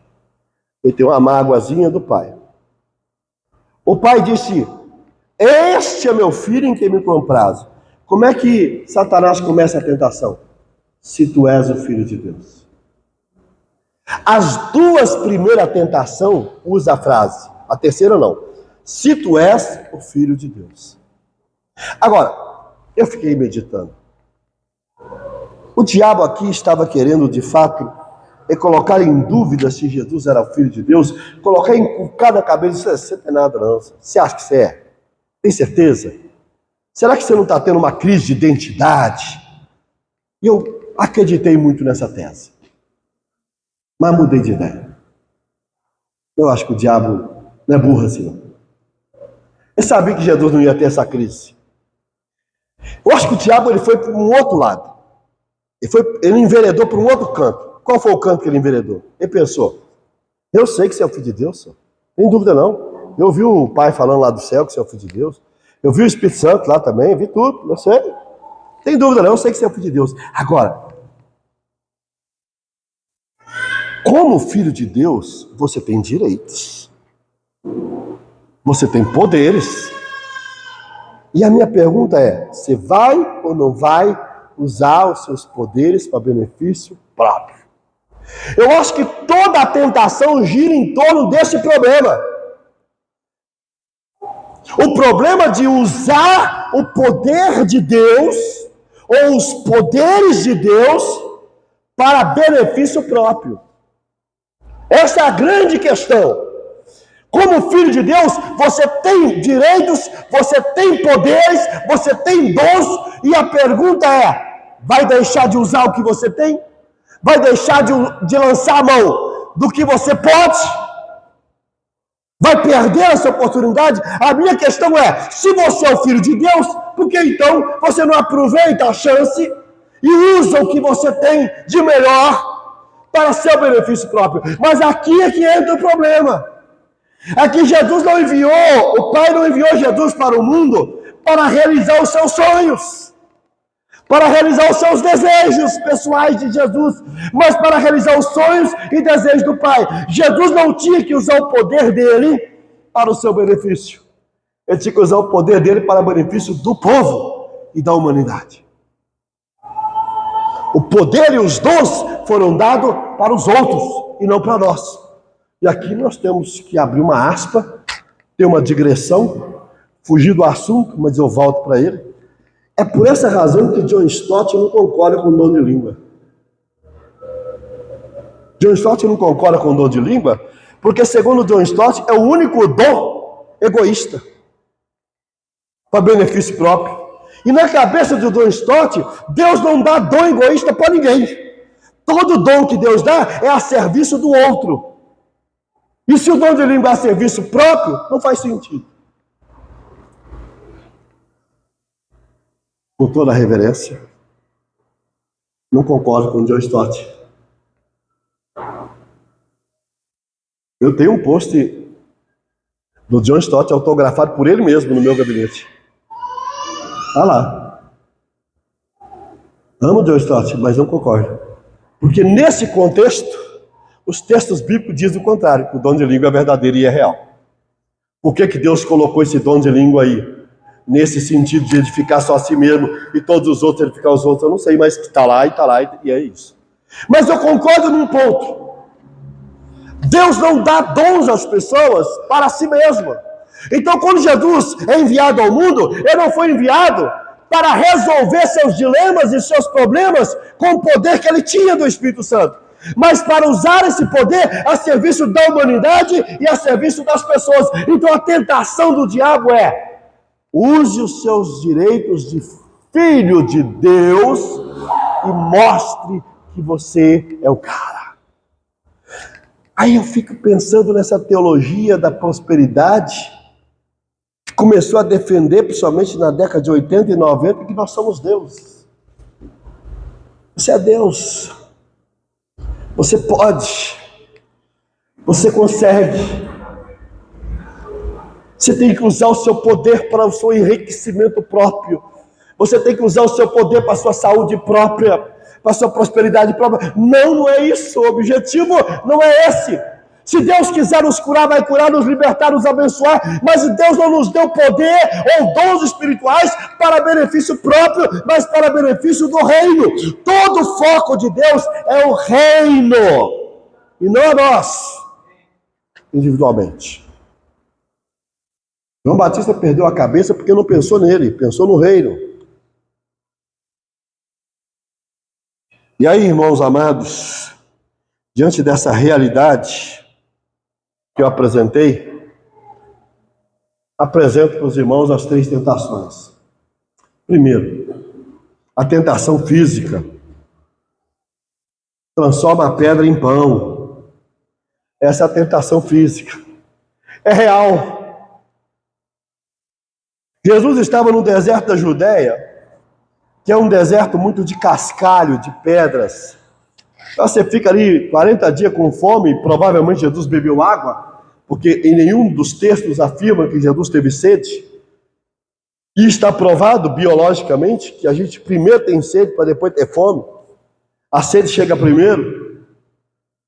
Ele tem uma mágoazinha do pai. O pai disse, este é meu filho em quem me comprazo. Como é que Satanás começa a tentação? Se tu és o filho de Deus. As duas primeiras tentações usa a frase, a terceira não. Se tu és o filho de Deus. Agora, eu fiquei meditando. O diabo aqui estava querendo, de fato, colocar em dúvida se Jesus era o filho de Deus, colocar em cada cabeça, você não tem nada não, você acha que você é? Tem certeza? Será que você não está tendo uma crise de identidade? E eu acreditei muito nessa tese. Mas mudei de ideia. Eu acho que o diabo não é burro assim, não. Ele sabia que Jesus não ia ter essa crise. Eu acho que o diabo ele foi para um outro lado. Ele enveredou para um outro canto. Qual foi o canto que ele enveredou? Ele pensou, eu sei que você é o filho de Deus, senhor. Não tem dúvida não. Eu vi o pai falando lá do céu que você é o filho de Deus. Eu vi o Espírito Santo lá também, vi tudo, eu sei. Não tem dúvida não, eu sei que você é o filho de Deus. Agora, como filho de Deus, você tem direitos. Você tem poderes. E a minha pergunta é, você vai ou não vai usar os seus poderes para benefício próprio? Eu acho que toda a tentação gira em torno desse problema. O problema de usar o poder de Deus, ou os poderes de Deus, para benefício próprio. Essa é a grande questão. Como filho de Deus, você tem direitos, você tem poderes, você tem dons, e a pergunta é, vai deixar de usar o que você tem? Vai deixar de lançar a mão do que você pode? Vai perder essa oportunidade? A minha questão é, se você é o filho de Deus, por que então você não aproveita a chance e usa o que você tem de melhor para seu benefício próprio? Mas aqui é que entra o problema. É que Jesus não enviou, o Pai não enviou Jesus para o mundo para realizar os seus sonhos, para realizar os seus desejos pessoais de Jesus, mas para realizar os sonhos e desejos do Pai. Jesus não tinha que usar o poder dele para o seu benefício. Ele tinha que usar o poder dele para o benefício do povo e da humanidade. O poder e os dons foram dados para os outros e não para nós. E aqui nós temos que abrir uma aspa, ter uma digressão, fugir do assunto, mas eu volto para ele. É por essa razão que John Stott não concorda com o dom de língua. John Stott não concorda com o dom de língua, porque segundo John Stott é o único dom egoísta, para benefício próprio. E na cabeça de John Stott, Deus não dá dom egoísta para ninguém. Todo dom que Deus dá é a serviço do outro. E se o dom de língua é a serviço próprio, não faz sentido. Com toda a reverência, não concordo com o John Stott. Eu tenho um post do John Stott autografado por ele mesmo no meu gabinete. Está lá. Amo o John Stott, mas não concordo. Porque nesse contexto, os textos bíblicos dizem o contrário, que o dom de língua é verdadeiro e é real. Por que Deus colocou esse dom de língua aí? Nesse sentido de edificar só a si mesmo e todos os outros edificar os outros, eu não sei, mas que está lá e é isso. Mas eu concordo num ponto. Deus não dá dons às pessoas para si mesmo. Então, quando Jesus é enviado ao mundo, ele não foi enviado para resolver seus dilemas e seus problemas com o poder que ele tinha do Espírito Santo, mas para usar esse poder a serviço da humanidade e a serviço das pessoas. Então, a tentação do diabo é: use os seus direitos de filho de Deus e mostre que você é o cara. Aí eu fico pensando nessa teologia da prosperidade, que começou a defender, principalmente na década de 80 e 90, que nós somos deuses. Você é Deus. Você pode. Você consegue. Você tem que usar o seu poder para o seu enriquecimento próprio. Você tem que usar o seu poder para a sua saúde própria, para a sua prosperidade própria. Não é isso. O objetivo não é esse. Se Deus quiser nos curar, vai curar, nos libertar, nos abençoar. Mas Deus não nos deu poder ou dons espirituais para benefício próprio, mas para benefício do reino. Todo o foco de Deus é o reino, e não a nós, individualmente. João Batista perdeu a cabeça porque não pensou nele, pensou no reino. E aí, irmãos amados, diante dessa realidade que eu apresentei, apresento para os irmãos as 3 tentações. Primeiro, a tentação física. Transforma a pedra em pão. Essa é a tentação física. É real. Jesus estava no deserto da Judéia, que é um deserto muito de cascalho, de pedras. Então você fica ali 40 dias com fome, provavelmente Jesus bebeu água, porque em nenhum dos textos afirma que Jesus teve sede. E está provado biologicamente que a gente primeiro tem sede para depois ter fome. A sede chega primeiro,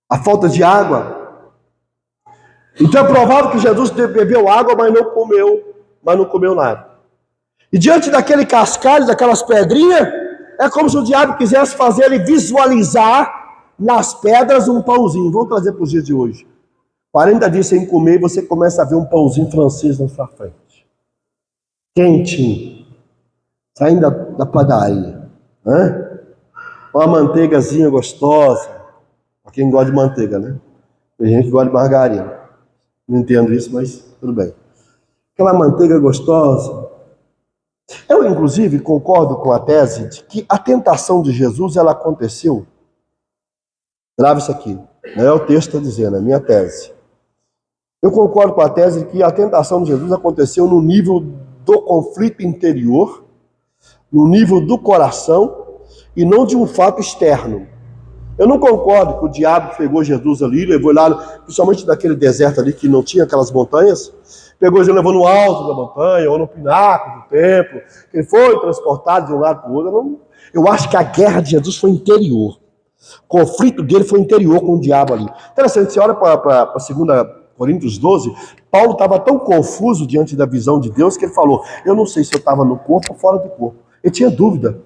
a falta de água. Então é provável que Jesus bebeu água, mas não comeu nada. E diante daquele cascalho, daquelas pedrinhas, é como se o diabo quisesse fazer ele visualizar nas pedras um pãozinho. Vamos trazer para os dias de hoje. 40 dias sem comer, e você começa a ver um pãozinho francês na sua frente. Quentinho. Saindo da padaria. Uma manteigazinha gostosa. Para quem gosta de manteiga, né? Tem gente que gosta de margarina. Não entendo isso, mas tudo bem. Aquela manteiga gostosa. Eu, inclusive, concordo com a tese de que a tentação de Jesus, ela aconteceu. Grave isso aqui. Não é o texto que está dizendo, é a minha tese. Eu concordo com a tese de que a tentação de Jesus aconteceu no nível do conflito interior, no nível do coração, e não de um fato externo. Eu não concordo que o diabo pegou Jesus ali, levou lá, principalmente naquele deserto ali que não tinha aquelas montanhas, pegou ele, levou no alto da montanha, ou no pináculo do templo, ele foi transportado de um lado para o outro. Eu acho que a guerra de Jesus foi interior. O conflito dele foi interior com o diabo ali. Interessante, você olha para 2 Coríntios 12, Paulo estava tão confuso diante da visão de Deus que ele falou, eu não sei se eu estava no corpo ou fora do corpo. Ele tinha dúvida.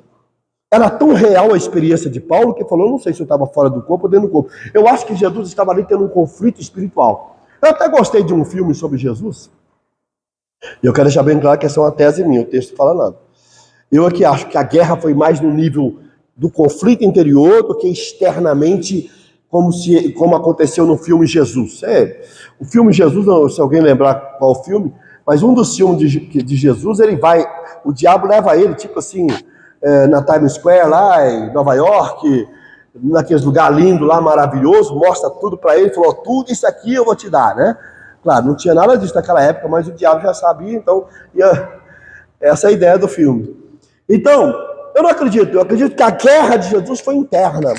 Era tão real a experiência de Paulo que ele falou, eu não sei se eu estava fora do corpo ou dentro do corpo. Eu acho que Jesus estava ali tendo um conflito espiritual. Eu até gostei de um filme sobre Jesus. E eu quero deixar bem claro que essa é uma tese minha, o texto não fala nada. Eu aqui acho que a guerra foi mais no nível do conflito interior do que externamente, como aconteceu no filme Jesus. O filme Jesus, se alguém lembrar qual filme, mas um dos filmes de Jesus, o diabo leva ele, tipo assim, na Times Square, lá em Nova York, naqueles lugares lindos lá, maravilhoso, mostra tudo para ele, falou, tudo isso aqui eu vou te dar, né? Claro, não tinha nada disso naquela época, mas o diabo já sabia, então, essa é a ideia do filme. Então, eu acredito que a guerra de Jesus foi interna.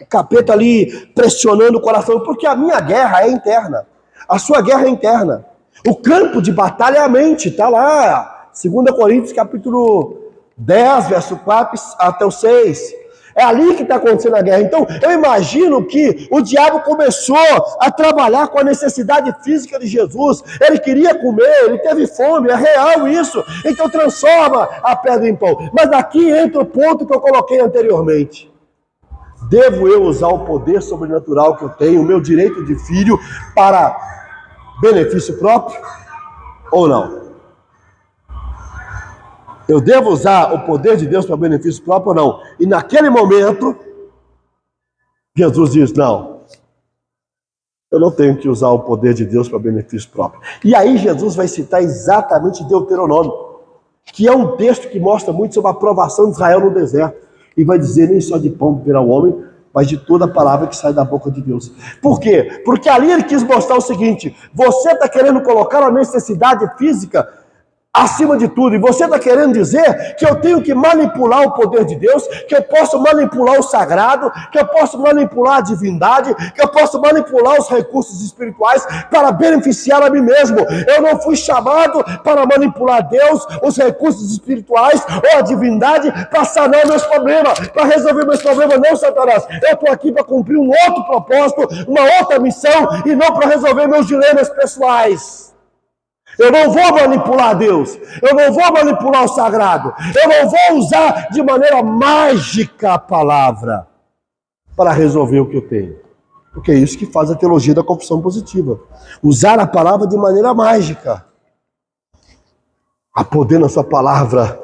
O capeta ali pressionando o coração, porque a minha guerra é interna. A sua guerra é interna. O campo de batalha é a mente, está lá, 2 Coríntios capítulo 10, verso 4 até o 6. É ali que está acontecendo a guerra. Então, eu imagino que o diabo começou a trabalhar com a necessidade física de Jesus. Ele queria comer, ele teve fome, é real isso. Então, transforma a pedra em pão. Mas aqui entra o ponto que eu coloquei anteriormente. Devo eu usar o poder sobrenatural que eu tenho, o meu direito de filho, para benefício próprio ou não? Eu devo usar o poder de Deus para benefício próprio ou não? E naquele momento, Jesus diz, não, eu não tenho que usar o poder de Deus para benefício próprio. E aí Jesus vai citar exatamente Deuteronômio, que é um texto que mostra muito sobre a aprovação de Israel no deserto. E vai dizer, nem só de pão viverá o homem, mas de toda a palavra que sai da boca de Deus. Por quê? Porque ali ele quis mostrar o seguinte, você está querendo colocar a necessidade física acima de tudo, e você está querendo dizer que eu tenho que manipular o poder de Deus, que eu posso manipular o sagrado, que eu posso manipular a divindade, que eu posso manipular os recursos espirituais para beneficiar a mim mesmo. Eu não fui chamado para manipular Deus, os recursos espirituais ou a divindade para sanar meus problemas, para resolver meus problemas, não, Satanás. Eu estou aqui para cumprir um outro propósito, uma outra missão, e não para resolver meus dilemas pessoais. Eu não vou manipular Deus, eu não vou manipular o sagrado, eu não vou usar de maneira mágica a palavra para resolver o que eu tenho. Porque é isso que faz a teologia da confissão positiva. Usar a palavra de maneira mágica. Há poder na sua palavra.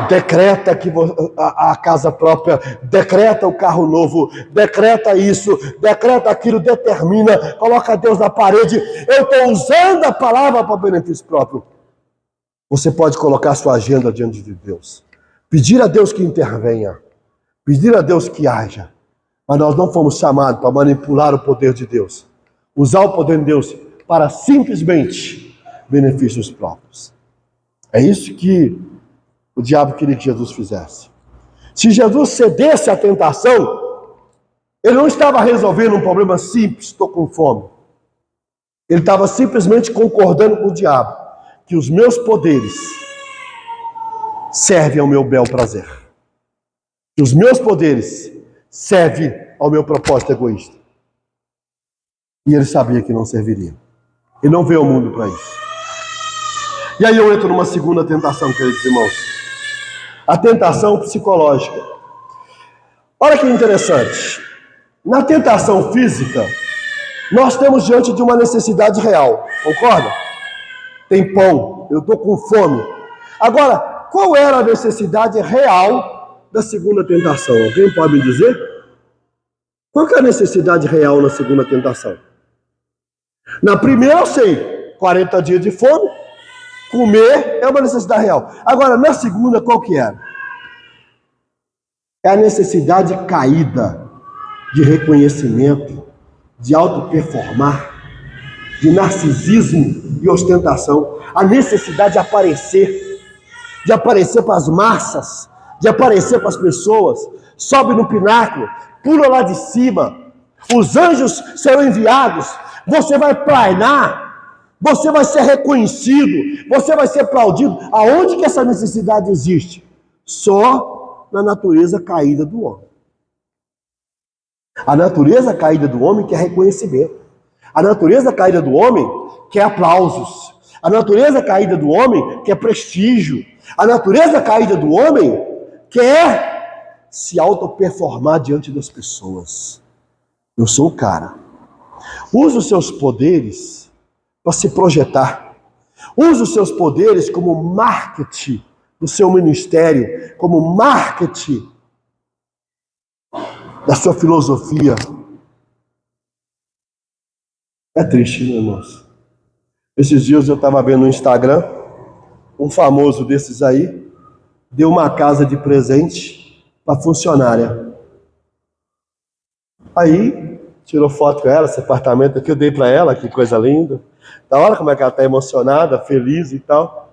Decreta que a casa própria, decreta o carro novo, decreta isso, decreta aquilo, determina, coloca Deus na parede. Eu estou usando a palavra para benefício próprio. Você pode colocar a sua agenda diante de Deus, pedir a Deus que intervenha, pedir a Deus que haja, mas nós não fomos chamados para manipular o poder de Deus, usar o poder de Deus para simplesmente benefícios próprios. É isso que o diabo queria que Jesus fizesse. Se Jesus cedesse à tentação, ele não estava resolvendo um problema simples, estou com fome. Ele estava simplesmente concordando com o diabo, que os meus poderes servem ao meu bel prazer. Que os meus poderes servem ao meu propósito egoísta. E ele sabia que não serviria. Ele não veio ao mundo para isso. E aí eu entro numa segunda tentação, queridos irmãos. A tentação psicológica. Olha que interessante. Na tentação física, nós temos diante de uma necessidade real. Concorda? Tem pão, eu estou com fome. Agora, qual era a necessidade real da segunda tentação? Alguém pode me dizer? Qual que é a necessidade real na segunda tentação? Na primeira eu sei, 40 dias de fome. Comer é uma necessidade real. Agora, na segunda, qual que era? É a necessidade caída de reconhecimento, de auto-performar, de narcisismo e ostentação. A necessidade de aparecer para as massas, de aparecer para as pessoas. Sobe no pináculo, pula lá de cima, os anjos serão enviados, você vai planar, você vai ser reconhecido, você vai ser aplaudido. Aonde que essa necessidade existe? Só na natureza caída do homem. A natureza caída do homem quer reconhecimento. A natureza caída do homem quer aplausos. A natureza caída do homem quer prestígio. A natureza caída do homem quer se autoperformar diante das pessoas. Eu sou o cara. Use os seus poderes para se projetar. Use os seus poderes como marketing do seu ministério, como marketing da sua filosofia. É triste, né, irmãos? Esses dias eu estava vendo no Instagram, um famoso desses aí, deu uma casa de presente para funcionária. Aí, tirou foto com ela, esse apartamento aqui eu dei para ela, que coisa linda. Da hora como é que ela está emocionada, feliz e tal.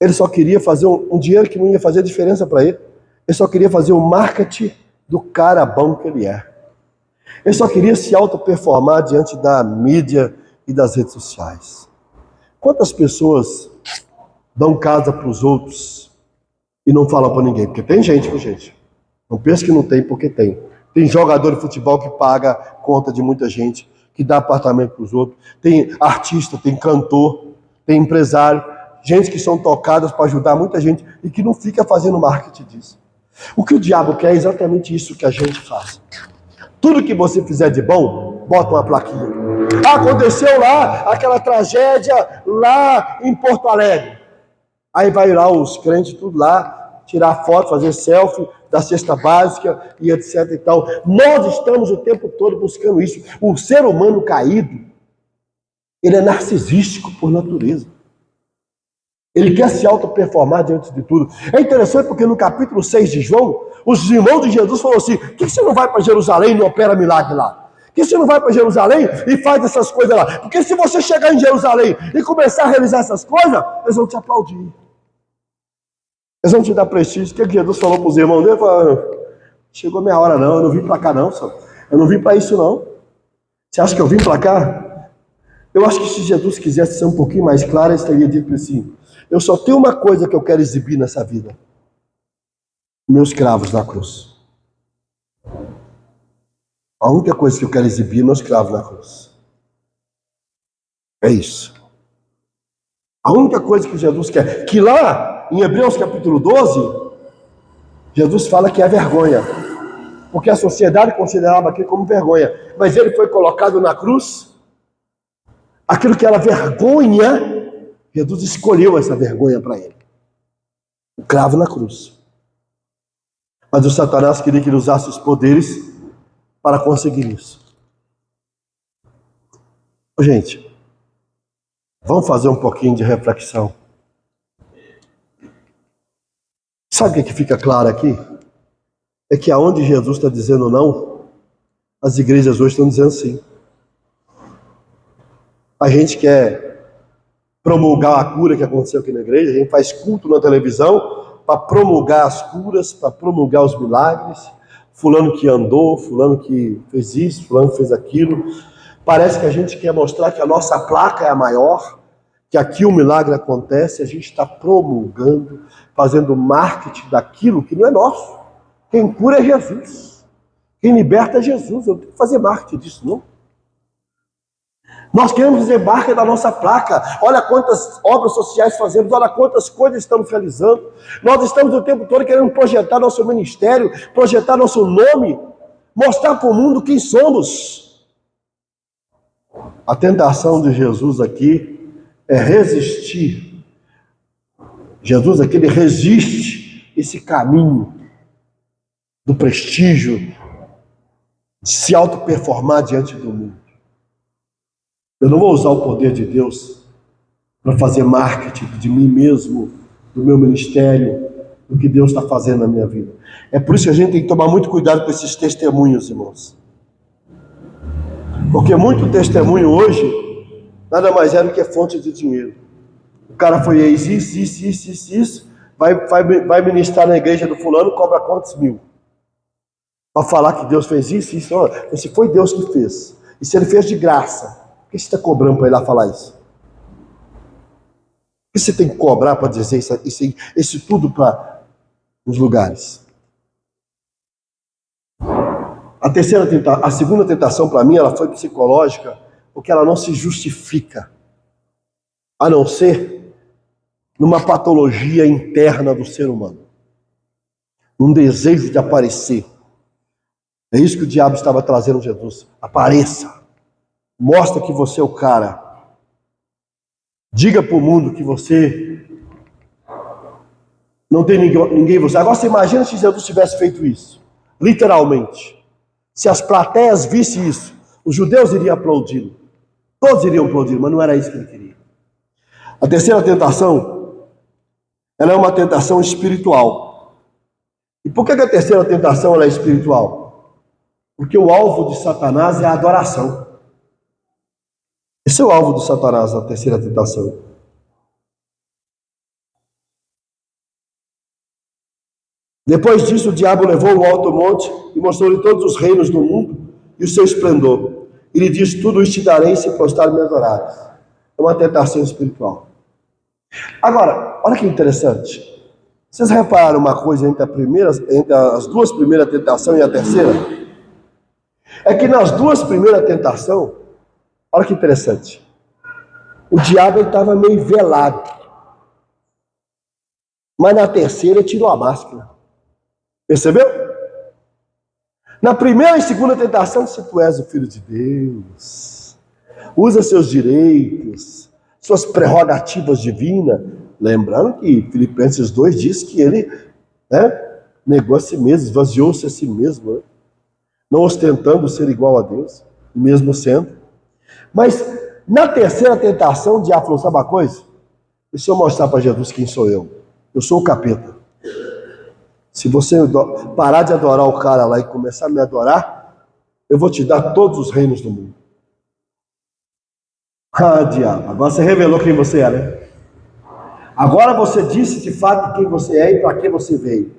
Ele só queria fazer um dinheiro que não ia fazer diferença para ele. Ele só queria fazer o marketing do cara bom que ele é. Ele só queria se auto-performar diante da mídia e das redes sociais. Quantas pessoas dão casa para os outros e não falam para ninguém? Porque tem gente, viu, gente? Não pense que não tem, porque tem. Tem jogador de futebol que paga conta de muita gente, que dá apartamento para os outros. Tem artista, tem cantor, tem empresário, gente que são tocadas para ajudar muita gente e que não fica fazendo marketing disso. O que o diabo quer é exatamente isso que a gente faz. Tudo que você fizer de bom, bota uma plaquinha. Aconteceu lá, aquela tragédia lá em Porto Alegre. Aí vai lá os crentes tudo lá, tirar foto, fazer selfie da cesta básica e etc e tal. Nós estamos o tempo todo buscando isso. O ser humano caído, ele é narcisístico por natureza. Ele quer se auto-performar diante de tudo. É interessante porque no capítulo 6 de João, os irmãos de Jesus falaram assim: por que você não vai para Jerusalém e não opera milagre lá? Por que você não vai para Jerusalém e faz essas coisas lá? Porque se você chegar em Jerusalém e começar a realizar essas coisas, eles vão te aplaudir. Eles vão te dar prestígio. O que Jesus falou para os irmãos dele? Falou: chegou minha hora não, eu não vim para cá não, senhor. Eu não vim para isso não. Você acha que eu vim para cá? Eu acho que se Jesus quisesse ser um pouquinho mais claro, ele teria dito assim: eu só tenho uma coisa que eu quero exibir nessa vida. Meus cravos na cruz. A única coisa que eu quero exibir é meus cravos na cruz. É isso. A única coisa que Jesus quer. Que lá, em Hebreus capítulo 12, Jesus fala que é vergonha. Porque a sociedade considerava aquilo como vergonha. Mas ele foi colocado na cruz. Aquilo que era vergonha, Jesus escolheu essa vergonha para ele. O cravo na cruz. Mas o Satanás queria que ele usasse os poderes para conseguir isso. Gente, vamos fazer um pouquinho de reflexão. Sabe o que fica claro aqui? É que aonde Jesus está dizendo não, as igrejas hoje estão dizendo sim. A gente quer promulgar a cura que aconteceu aqui na igreja, a gente faz culto na televisão para promulgar as curas, para promulgar os milagres. Fulano que andou, fulano que fez isso, fulano que fez aquilo. Parece que a gente quer mostrar que a nossa placa é a maior, que aqui o milagre acontece, a gente está promulgando, fazendo marketing daquilo que não é nosso. Quem cura é Jesus. Quem liberta é Jesus. Eu não tenho que fazer marketing disso, não. Nós queremos fazer marca da nossa placa. Olha quantas obras sociais fazemos, olha quantas coisas estamos realizando. Nós estamos o tempo todo querendo projetar nosso ministério, projetar nosso nome, mostrar para o mundo quem somos. A tentação de Jesus aqui é resistir. Jesus aqui, ele resiste esse caminho do prestígio, de se auto-performar diante do mundo. Eu não vou usar o poder de Deus para fazer marketing de mim mesmo, do meu ministério, do que Deus está fazendo na minha vida. É por isso que a gente tem que tomar muito cuidado com esses testemunhos, irmãos. Porque muito testemunho hoje nada mais é do que fonte de dinheiro. O cara foi isso, vai ministrar na igreja do fulano, cobra quantos mil? Para falar que Deus fez isso, isso. Se foi Deus que fez, e se ele fez de graça, por que você está cobrando para ir lá falar isso? Por que você tem que cobrar para dizer isso tudo para os lugares? A segunda tentação para mim, ela foi psicológica, porque ela não se justifica, a não ser numa patologia interna do ser humano, num desejo de aparecer. É isso que o diabo estava trazendo a Jesus. Apareça, mostra que você é o cara, diga para o mundo que você não tem ninguém você. Agora você imagina se Jesus tivesse feito isso, literalmente. Se as plateias vissem isso, os judeus iriam aplaudi-lo. Todos iriam aplaudir, mas não era isso que ele queria. A terceira tentação, ela é uma tentação espiritual. E por que a terceira tentação ela é espiritual? Porque o alvo de Satanás é a adoração. Esse é o alvo de Satanás, a terceira tentação. Depois disso, o diabo levou-o ao alto monte e mostrou-lhe todos os reinos do mundo e o seu esplendor. E lhe disse: tudo isso te darei se prostrar e me adorares. É uma tentação espiritual. Agora, olha que interessante. Vocês repararam uma coisa entre as duas primeiras tentações e a terceira? É que nas duas primeiras tentações, olha que interessante. O diabo estava meio velado. Mas na terceira ele tirou a máscara. Percebeu? Na primeira e segunda tentação, se tu és o Filho de Deus, usa seus direitos, suas prerrogativas divinas. Lembrando que Filipenses 2 diz que ele negou a si mesmo, esvaziou-se a si mesmo, não ostentando ser igual a Deus, mesmo sendo. Mas na terceira tentação, o diabo falou: sabe uma coisa? Deixa eu mostrar para Jesus quem sou eu. Eu sou o capeta. Se você parar de adorar o cara lá e começar a me adorar, eu vou te dar todos os reinos do mundo. Ah, diabo, agora você revelou quem você é, né? Agora você disse de fato quem você é e para que você veio.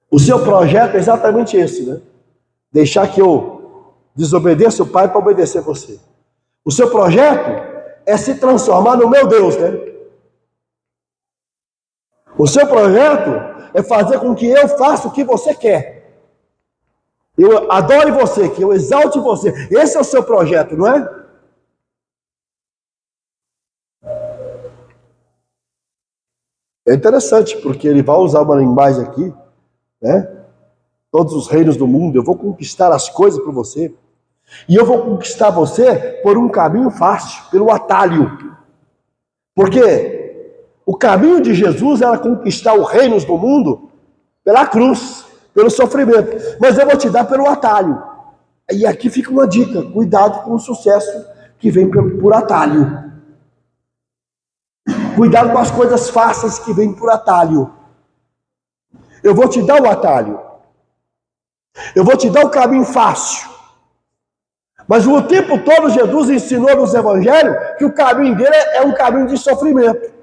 O seu projeto é exatamente esse, né? Deixar que eu desobedeça o Pai para obedecer você. O seu projeto é se transformar no meu Deus, né? O seu projeto é fazer com que eu faça o que você quer. Eu adore você, que eu exalte você. Esse é o seu projeto, não é? É interessante, porque ele vai usar uma linguagem aqui, né? Todos os reinos do mundo, eu vou conquistar as coisas por você. E eu vou conquistar você por um caminho fácil, pelo atalho. Porque o caminho de Jesus era conquistar os reinos do mundo pela cruz, pelo sofrimento. Mas eu vou te dar pelo atalho. E aqui fica uma dica: cuidado com o sucesso que vem por atalho. Cuidado com as coisas fáceis que vêm por atalho. Eu vou te dar o atalho. Eu vou te dar o caminho fácil. Mas o tempo todo Jesus ensinou nos evangelhos que o caminho dele é um caminho de sofrimento.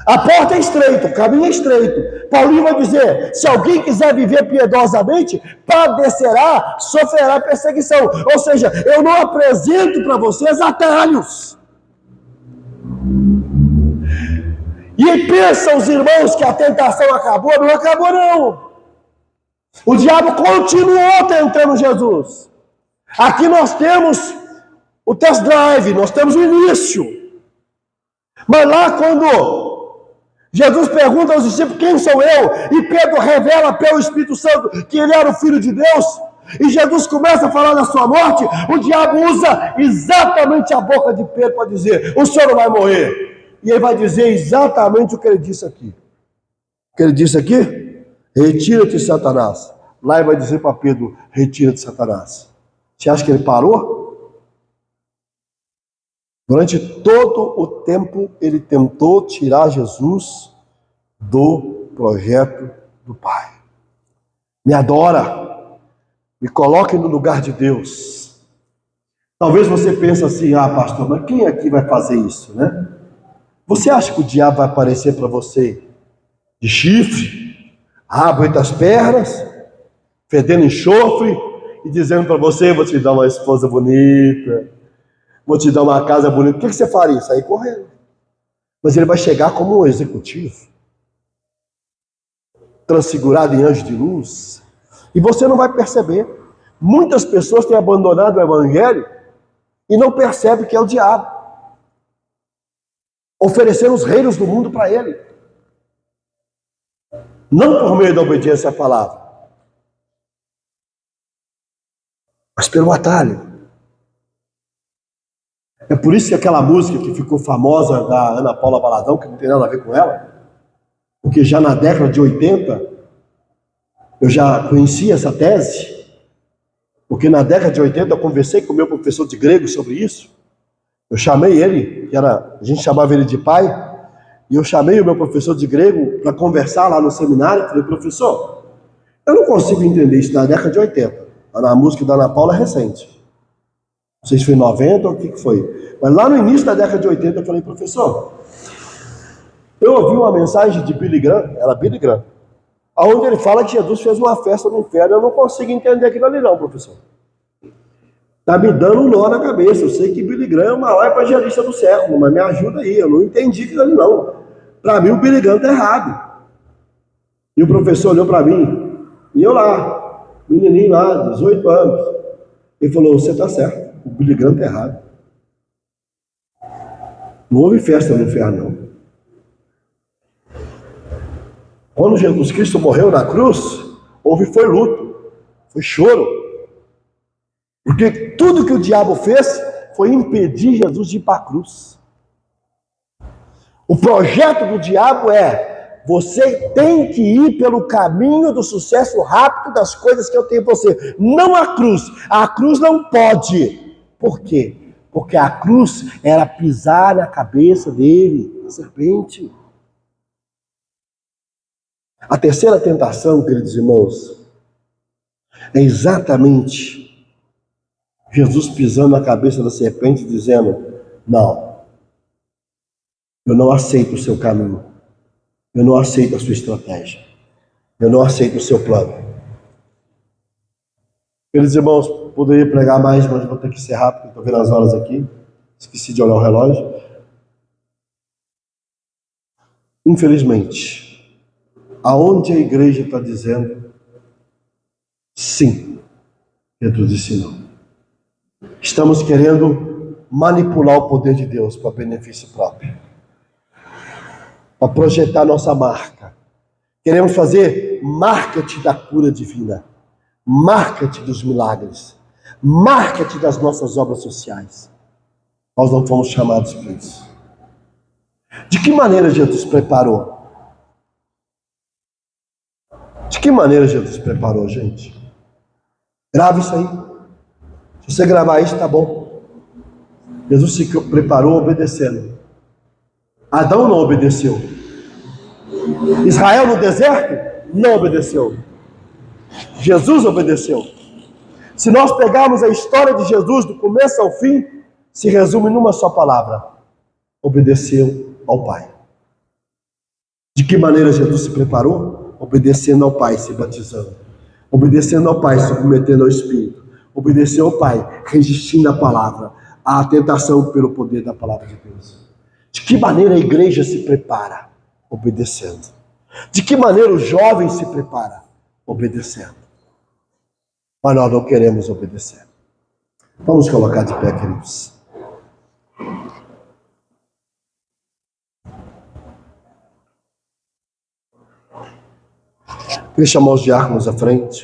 A porta é estreita, o caminho é estreito. Paulinho vai dizer: se alguém quiser viver piedosamente, padecerá, sofrerá perseguição. Ou seja, eu não apresento para vocês atalhos. E pensam os irmãos que a tentação acabou? Não acabou, não. O diabo continuou tentando Jesus. Aqui nós temos o test drive, nós temos o início. Mas lá quando Jesus pergunta aos discípulos: quem sou eu? E Pedro revela pelo Espírito Santo que ele era o Filho de Deus. E Jesus começa a falar da sua morte. O diabo usa exatamente a boca de Pedro para dizer: o senhor não vai morrer. E ele vai dizer exatamente o que ele disse aqui. O que ele disse aqui? Retira-te, Satanás. Lá ele vai dizer para Pedro: retira-te, Satanás. Você acha que ele parou? Durante todo o tempo ele tentou tirar Jesus do projeto do Pai. Me adora, me coloque no lugar de Deus. Talvez você pense assim: ah, pastor, mas quem aqui vai fazer isso, né? Você acha que o diabo vai aparecer para você de chifre, rabo entre as pernas, fedendo enxofre e dizendo para você: vou te dar uma esposa bonita, vou te dar uma casa bonita. O que você faria? Sair correndo. Mas ele vai chegar como um executivo, transfigurado em anjo de luz, e você não vai perceber. Muitas pessoas têm abandonado o evangelho e não percebem que é o diabo oferecendo os reinos do mundo para ele, não por meio da obediência à palavra, mas pelo atalho. É por isso que aquela música que ficou famosa da Ana Paula Valadão, que não tem nada a ver com ela, porque já na década de 80 eu já conhecia essa tese, porque na década de 80 eu conversei com o meu professor de grego sobre isso. Eu chamei ele, a gente chamava ele de pai, e eu chamei o meu professor de grego para conversar lá no seminário. Falei: professor, eu não consigo entender isso na década de 80. A música da Ana Paula é recente. Não sei se foi 90 ou o que foi. Mas lá no início da década de 80 eu falei: professor, eu ouvi uma mensagem de Billy Graham, era Billy Graham, onde ele fala que Jesus fez uma festa no inferno. Eu não consigo entender aquilo ali não, professor. Tá me dando um nó na cabeça. Eu sei que Billy Graham é o maior evangelista do século, mas me ajuda aí, eu não entendi aquilo ali não. Para mim o Billy Graham tá errado. E o professor olhou para mim, e eu lá, menininho lá, 18 anos. Ele falou: você tá certo, o Billy Graham tá errado. Não houve festa no inferno não. Quando Jesus Cristo morreu na cruz, foi luto, foi choro. Porque tudo que o diabo fez foi impedir Jesus de ir para a cruz. O projeto do diabo é: você tem que ir pelo caminho do sucesso rápido das coisas que eu tenho para você. Não a cruz. A cruz não pode. Por quê? Porque a cruz era pisar na cabeça dele, a serpente. A terceira tentação, queridos irmãos, é exatamente Jesus pisando na cabeça da serpente, dizendo: não, eu não aceito o seu caminho, eu não aceito a sua estratégia, eu não aceito o seu plano. Queridos irmãos, poderia pregar mais, mas vou ter que encerrar, porque estou vendo as horas aqui, esqueci de olhar o relógio. Infelizmente, aonde a igreja está dizendo sim, Jesus disse não. Estamos querendo manipular o poder de Deus para benefício próprio, para projetar nossa marca. Queremos fazer marketing da cura divina, marketing dos milagres, marketing das nossas obras sociais. Nós não fomos chamados para isso. De que maneira Jesus preparou? De que maneira Jesus preparou, gente? Grave isso aí. Se você gravar isso, tá bom. Jesus se preparou obedecendo. Adão não obedeceu. Israel no deserto não obedeceu. Jesus obedeceu. Se nós pegarmos a história de Jesus do começo ao fim, se resume numa só palavra: obedeceu ao Pai. De que maneira Jesus se preparou? Obedecendo ao Pai, se batizando. Obedecendo ao Pai, se submetendo ao Espírito. Obedeceu ao Pai, resistindo à palavra, à tentação pelo poder da palavra de Deus. De que maneira a igreja se prepara? Obedecendo. De que maneira o jovem se prepara? Obedecendo. Mas nós não queremos obedecer. Vamos colocar de pé, queridos. Queria chamar os diáconos à frente.